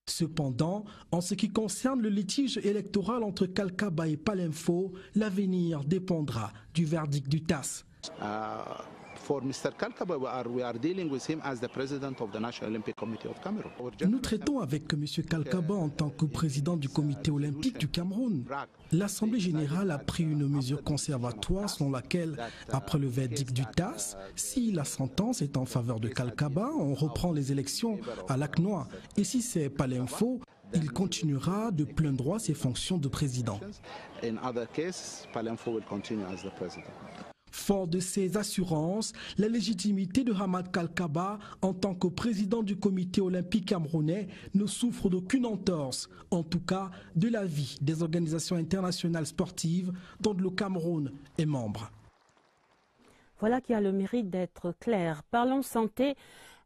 Cependant, en ce qui concerne le litige électoral entre Kalkaba et Palinfo, l'avenir dépendra du verdict du TAS. Nous traitons avec M. Kalkaba en tant que président du comité olympique du Cameroun. L'Assemblée générale a pris une mesure conservatoire selon laquelle, après le verdict du TAS, si la sentence est en faveur de Kalkaba, on reprend les élections à Lac-Noir. Et si c'est Palinfo, il continuera de plein droit ses fonctions de président. Fort de ces assurances, la légitimité de Hamad Kalkaba en tant que président du comité olympique camerounais ne souffre d'aucune entorse, en tout cas de l'avis des organisations internationales sportives dont le Cameroun est membre. Voilà qui a le mérite d'être clair. Parlons santé.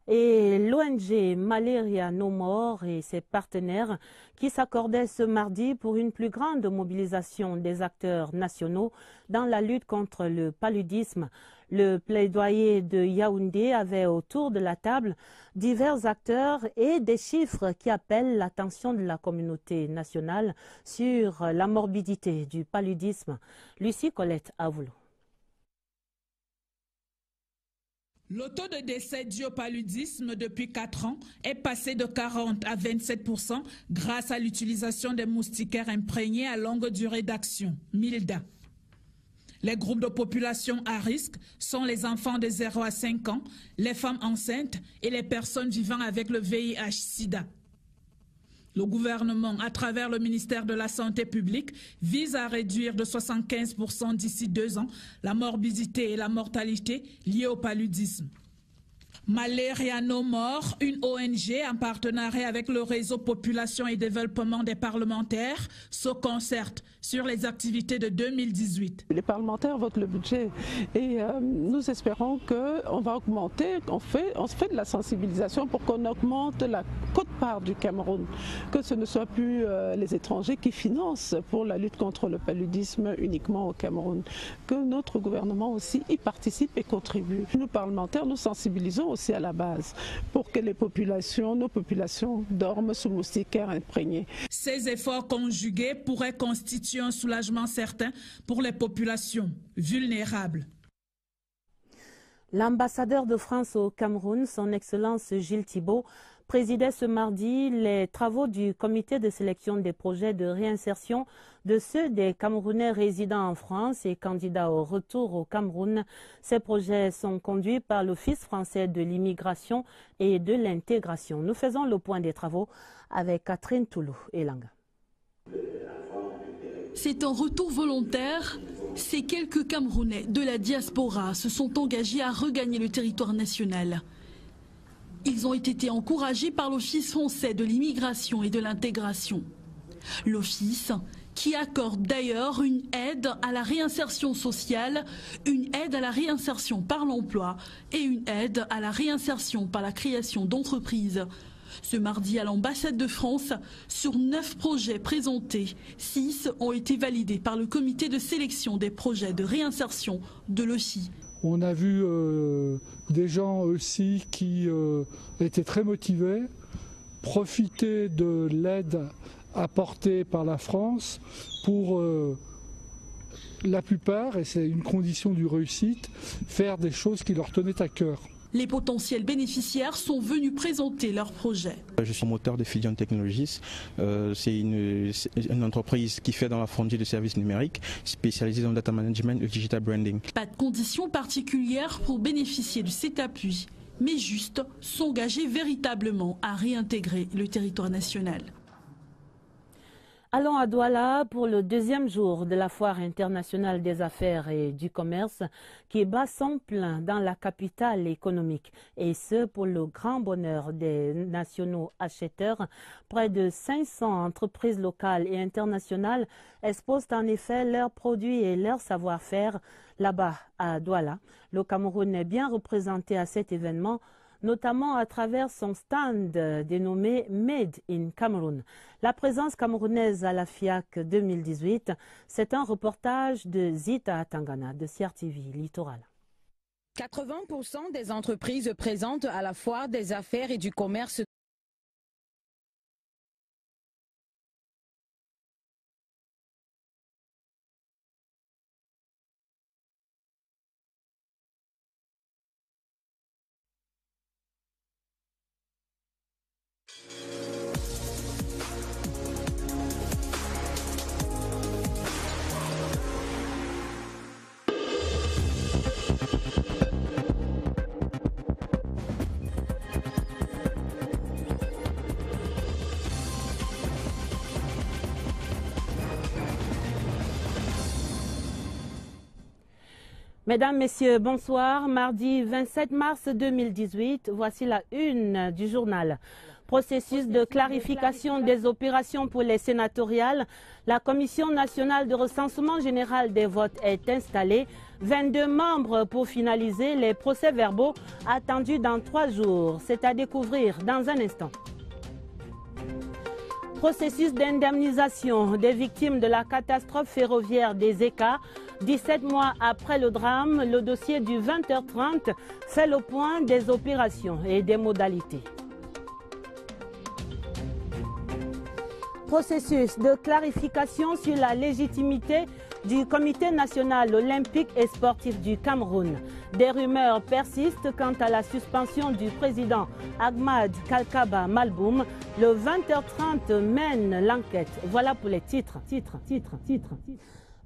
Et l'ONG Malaria No More et ses partenaires qui s'accordaient ce mardi pour une plus grande mobilisation des acteurs nationaux dans la lutte contre le paludisme. Le plaidoyer de Yaoundé avait autour de la table divers acteurs et des chiffres qui appellent l'attention de la communauté nationale sur la morbidité du paludisme. Lucie Colette Avoulou. Le taux de décès dû au paludisme depuis 4 ans est passé de 40 à 27% grâce à l'utilisation des moustiquaires imprégnés à longue durée d'action, MILDA. Les groupes de population à risque sont les enfants de 0 à 5 ans, les femmes enceintes et les personnes vivant avec le VIH-Sida. Le gouvernement, à travers le ministère de la Santé publique, vise à réduire de 75% d'ici 2 ans la morbidité et la mortalité liées au paludisme. Malaria No More, une ONG en partenariat avec le réseau Population et Développement des parlementaires, se concerte sur les activités de 2018. Les parlementaires votent le budget et nous espérons qu'on va augmenter, on fait de la sensibilisation pour qu'on augmente la quote-part du Cameroun, que ce ne soit plus les étrangers qui financent pour la lutte contre le paludisme uniquement au Cameroun, que notre gouvernement aussi y participe et contribue. Nous parlementaires, nous sensibilisons aussi à la base pour que nos populations dorment sous moustiquaires imprégnés. Ces efforts conjugués pourraient constituer un soulagement certain pour les populations vulnérables. L'ambassadeur de France au Cameroun, son Excellence Gilles Thibault, présidait ce mardi les travaux du comité de sélection des projets de réinsertion de ceux des Camerounais résidant en France et candidats au retour au Cameroun. Ces projets sont conduits par l'Office français de l'immigration et de l'intégration. Nous faisons le point des travaux avec Catherine Toulou et Langa. C'est un retour volontaire. Ces quelques Camerounais de la diaspora se sont engagés à regagner le territoire national. Ils ont été encouragés par l'Office français de l'immigration et de l'intégration. L'Office qui accorde d'ailleurs une aide à la réinsertion sociale, une aide à la réinsertion par l'emploi et une aide à la réinsertion par la création d'entreprises. Ce mardi à l'ambassade de France, sur 9 projets présentés, 6 ont été validés par le comité de sélection des projets de réinsertion de l'OCI. On a vu des gens aussi qui étaient très motivés, profiter de l'aide apportée par la France pour la plupart, et c'est une condition du réussite, faire des choses qui leur tenaient à cœur. Les potentiels bénéficiaires sont venus présenter leurs projets. Je suis moteur de Fusion Technologies. C'est une entreprise qui fait dans la frontière de services numériques, spécialisée dans le data management et digital branding. Pas de conditions particulières pour bénéficier de cet appui, mais juste s'engager véritablement à réintégrer le territoire national. Allons à Douala pour le 2e jour de la Foire internationale des affaires et du commerce qui bat son plein dans la capitale économique. Et ce, pour le grand bonheur des nationaux acheteurs. Près de 500 entreprises locales et internationales exposent en effet leurs produits et leur savoir-faire là-bas à Douala. Le Cameroun est bien représenté à cet événement. notamment à travers son stand dénommé Made in Cameroun. La présence camerounaise à la FIAC 2018, c'est un reportage de Zita Tangana de CRTV Littoral. 80% des entreprises présentes à la foire des affaires et du commerce Mesdames, Messieurs, bonsoir. Mardi 27 mars 2018, voici la une du journal. Processus de clarification des opérations pour les sénatoriales. La Commission nationale de recensement général des votes est installée. 22 membres pour finaliser les procès-verbaux attendus dans 3 jours. C'est à découvrir dans un instant. Processus d'indemnisation des victimes de la catastrophe ferroviaire des ECA. 17 mois après le drame, le dossier du 20h30 fait le point des opérations et des modalités. Processus de clarification sur la légitimité du Comité national olympique et sportif du Cameroun. Des rumeurs persistent quant à la suspension du président Ahmad Kalkaba Malboum. Le 20h30 mène l'enquête. Voilà pour les titres.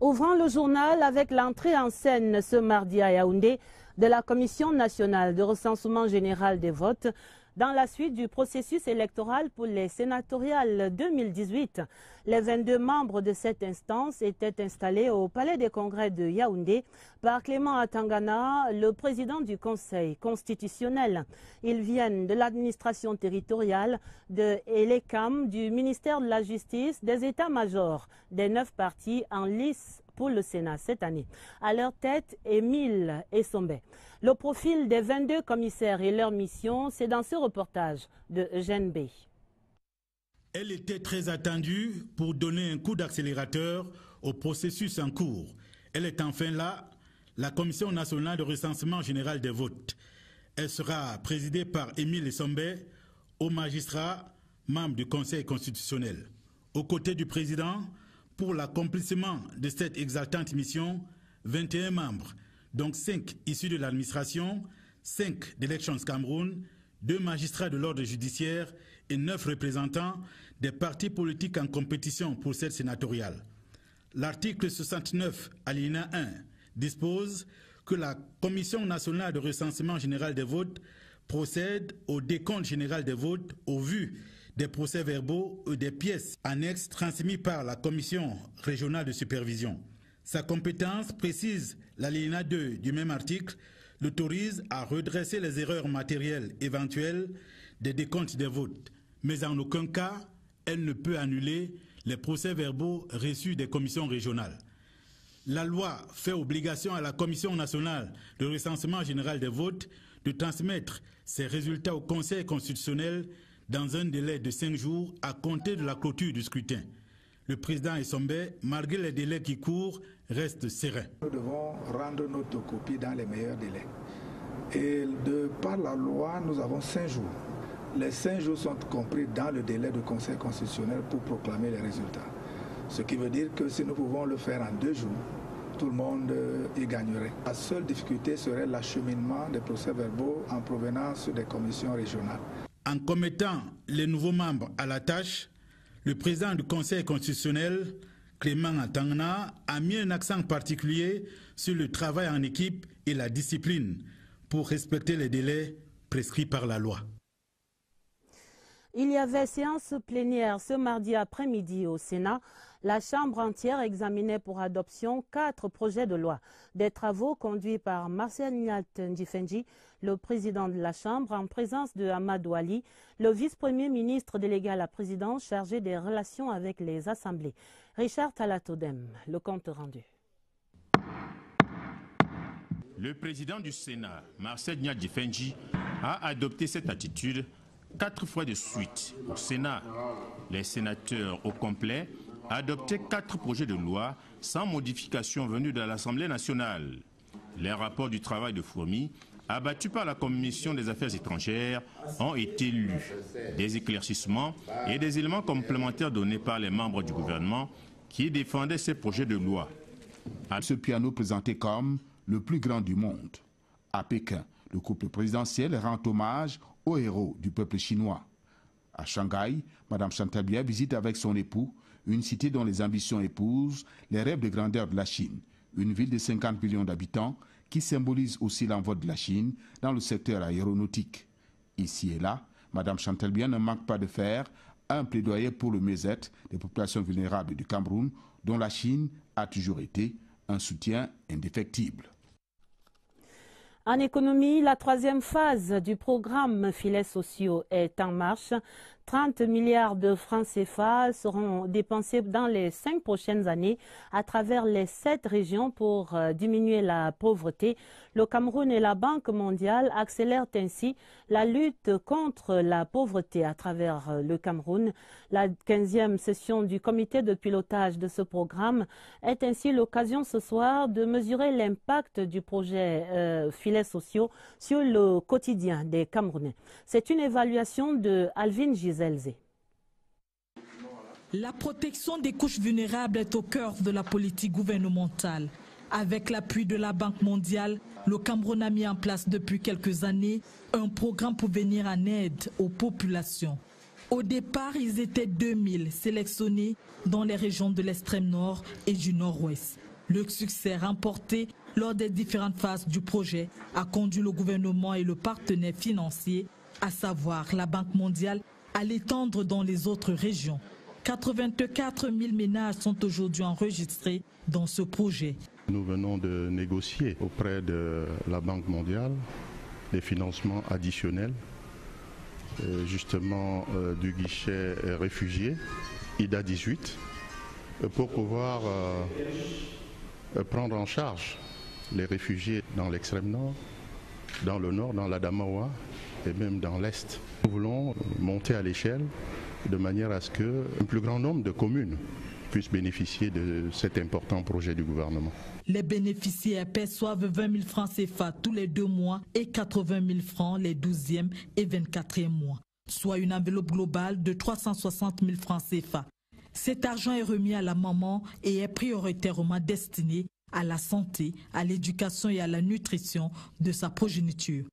Ouvrant le journal avec l'entrée en scène ce mardi à Yaoundé de la Commission nationale de recensement général des votes dans la suite du processus électoral pour les sénatoriales 2018. Les 22 membres de cette instance étaient installés au Palais des Congrès de Yaoundé par Clément Atangana, le président du Conseil constitutionnel. Ils viennent de l'administration territoriale, de l'ECAM, du ministère de la Justice, des états-majors des 9 partis en lice pour le Sénat cette année. À leur tête, Émile Essombe. Le profil des 22 commissaires et leur mission, c'est dans ce reportage de Eugène Bey. Elle était très attendue pour donner un coup d'accélérateur au processus en cours. Elle est enfin là, la Commission nationale de recensement général des votes. Elle sera présidée par Émile Essombe, haut magistrat, membre du Conseil constitutionnel. Aux côtés du président, pour l'accomplissement de cette exaltante mission, 21 membres, donc 5 issus de l'administration, 5 d'Elections Cameroun, 2 magistrats de l'ordre judiciaire et 9 représentants des partis politiques en compétition pour cette sénatoriale. L'article 69, alinéa 1, dispose que la Commission nationale de recensement général des votes procède au décompte général des votes au vu des procès-verbaux ou des pièces annexes transmises par la Commission régionale de supervision. Sa compétence, précise l'alinéa 2 du même article, l'autorise à redresser les erreurs matérielles éventuelles des décomptes des votes, mais en aucun cas, elle ne peut annuler les procès-verbaux reçus des commissions régionales. La loi fait obligation à la Commission nationale de recensement général des votes de transmettre ses résultats au Conseil constitutionnel dans un délai de 5 jours à compter de la clôture du scrutin. Le président Essombe, malgré les délais qui courent, reste serein. Nous devons rendre notre copie dans les meilleurs délais. Et de par la loi, nous avons 5 jours. Les 5 jours sont compris dans le délai du Conseil constitutionnel pour proclamer les résultats. Ce qui veut dire que si nous pouvons le faire en 2 jours, tout le monde y gagnerait. La seule difficulté serait l'acheminement des procès-verbaux en provenance des commissions régionales. En commettant les nouveaux membres à la tâche, le président du Conseil constitutionnel, Clément Atangana, a mis un accent particulier sur le travail en équipe et la discipline pour respecter les délais prescrits par la loi. Il y avait séance plénière ce mardi après-midi au Sénat. La Chambre entière examinait pour adoption 4 projets de loi. Des travaux conduits par Marcel Nyat Ndifenji, le président de la Chambre, en présence de Amadou Ali, le vice-premier ministre délégué à la présidence chargé des relations avec les assemblées. Richard Talatodem, le compte rendu. Le président du Sénat, Marcel Nyat Ndifenji, a adopté cette attitude 4 fois de suite au Sénat. Les sénateurs au complet adoptaient 4 projets de loi sans modification venus de l'Assemblée nationale. Les rapports du travail de fourmi abattus par la Commission des affaires étrangères ont été lus. Des éclaircissements et des éléments complémentaires donnés par les membres du gouvernement qui défendaient ces projets de loi. Ce piano présenté comme le plus grand du monde. À Pékin, le couple présidentiel rend hommage aux héros du peuple chinois. À Shanghai, Mme Chantal Biya visite avec son époux une cité dont les ambitions épousent les rêves de grandeur de la Chine, une ville de 50 millions d'habitants qui symbolise aussi l'envoi de la Chine dans le secteur aéronautique. Ici et là, Mme Chantal Biya ne manque pas de faire un plaidoyer pour le mieux-être des populations vulnérables du Cameroun, dont la Chine a toujours été un soutien indéfectible. En économie, la 3e phase du programme Filets sociaux est en marche. 30 milliards de francs CFA seront dépensés dans les 5 prochaines années à travers les 7 régions pour diminuer la pauvreté. Le Cameroun et la Banque mondiale accélèrent ainsi la lutte contre la pauvreté à travers le Cameroun. La 15e session du comité de pilotage de ce programme est ainsi l'occasion ce soir de mesurer l'impact du projet Filets sociaux sur le quotidien des Camerounais. C'est une évaluation de Alvin Giselze. La protection des couches vulnérables est au cœur de la politique gouvernementale. Avec l'appui de la Banque mondiale, le Cameroun a mis en place depuis quelques années un programme pour venir en aide aux populations. Au départ, ils étaient 2000 sélectionnés dans les régions de l'extrême nord et du nord-ouest. Le succès remporté lors des différentes phases du projet a conduit le gouvernement et le partenaire financier, à savoir la Banque mondiale, à l'étendre dans les autres régions. 84 000 ménages sont aujourd'hui enregistrés dans ce projet. Nous venons de négocier auprès de la Banque mondiale des financements additionnels, justement du guichet réfugiés, IDA 18, pour pouvoir prendre en charge les réfugiés dans l'extrême nord, dans le nord, dans l'Adamawa et même dans l'est. Nous voulons monter à l'échelle de manière à ce qu'un plus grand nombre de communes puissent bénéficier de cet important projet du gouvernement. Les bénéficiaires perçoivent 20 000 francs CFA tous les 2 mois et 80 000 francs les 12e et 24e mois, soit une enveloppe globale de 360 000 francs CFA. Cet argent est remis à la maman et est prioritairement destiné à la santé, à l'éducation et à la nutrition de sa progéniture.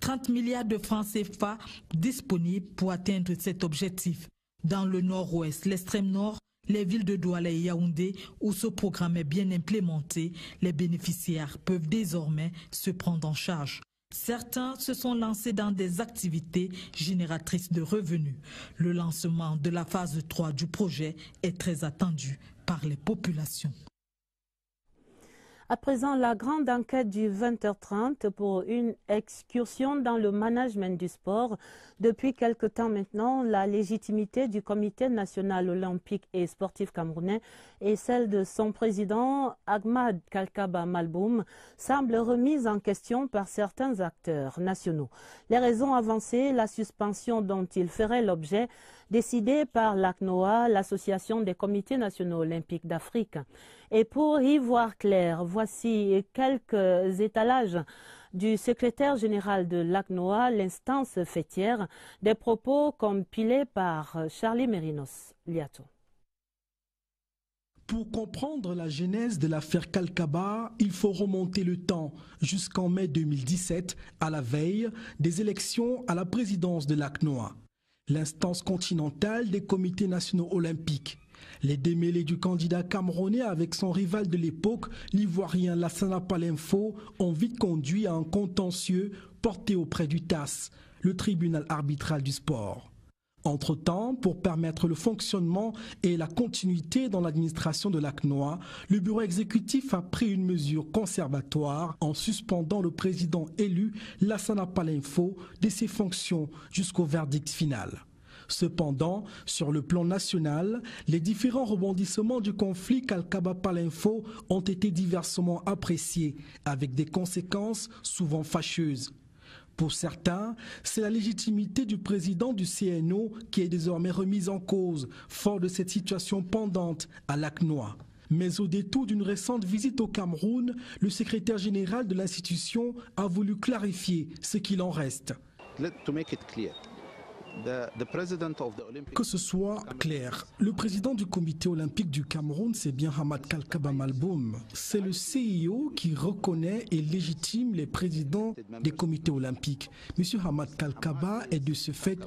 30 milliards de francs CFA disponibles pour atteindre cet objectif. Dans le nord-ouest, l'extrême nord, les villes de Douala et Yaoundé, où ce programme est bien implémenté, les bénéficiaires peuvent désormais se prendre en charge. Certains se sont lancés dans des activités génératrices de revenus. Le lancement de la phase 3 du projet est très attendu par les populations. À présent, la grande enquête du 20h30 pour une excursion dans le management du sport. Depuis quelque temps maintenant, la légitimité du Comité national olympique et sportif camerounais et celle de son président, Ahmad Kalkaba Malboum, semble remise en question par certains acteurs nationaux. Les raisons avancées, la suspension dont il ferait l'objet, décidée par l'ACNOA, l'Association des comités nationaux olympiques d'Afrique. Et pour y voir clair, voici quelques étalages du secrétaire général de l'ACNOA, l'instance fêtière, des propos compilés par Charlie Mérinos Liato. Pour comprendre la genèse de l'affaire Kalkaba, il faut remonter le temps jusqu'en mai 2017, à la veille des élections à la présidence de l'ACNOA, l'instance continentale des comités nationaux olympiques. Les démêlés du candidat camerounais avec son rival de l'époque, l'ivoirien Lassana Palenfo, ont vite conduit à un contentieux porté auprès du TAS, le tribunal arbitral du sport. Entre-temps, pour permettre le fonctionnement et la continuité dans l'administration de l'ACNOA, le bureau exécutif a pris une mesure conservatoire en suspendant le président élu Lassana Palenfo de ses fonctions jusqu'au verdict final. Cependant, sur le plan national, les différents rebondissements du conflit Kalkaba-Palenfo ont été diversement appréciés, avec des conséquences souvent fâcheuses. Pour certains, c'est la légitimité du président du CNO qui est désormais remise en cause, fort de cette situation pendante à Lac-Noix. Mais au détour d'une récente visite au Cameroun, le secrétaire général de l'institution a voulu clarifier ce qu'il en reste. Que ce soit clair, le président du comité olympique du Cameroun, c'est bien Hamad Kalkaba Malboum. C'est le CIO qui reconnaît et légitime les présidents des comités olympiques. Monsieur Hamad Kalkaba est de ce fait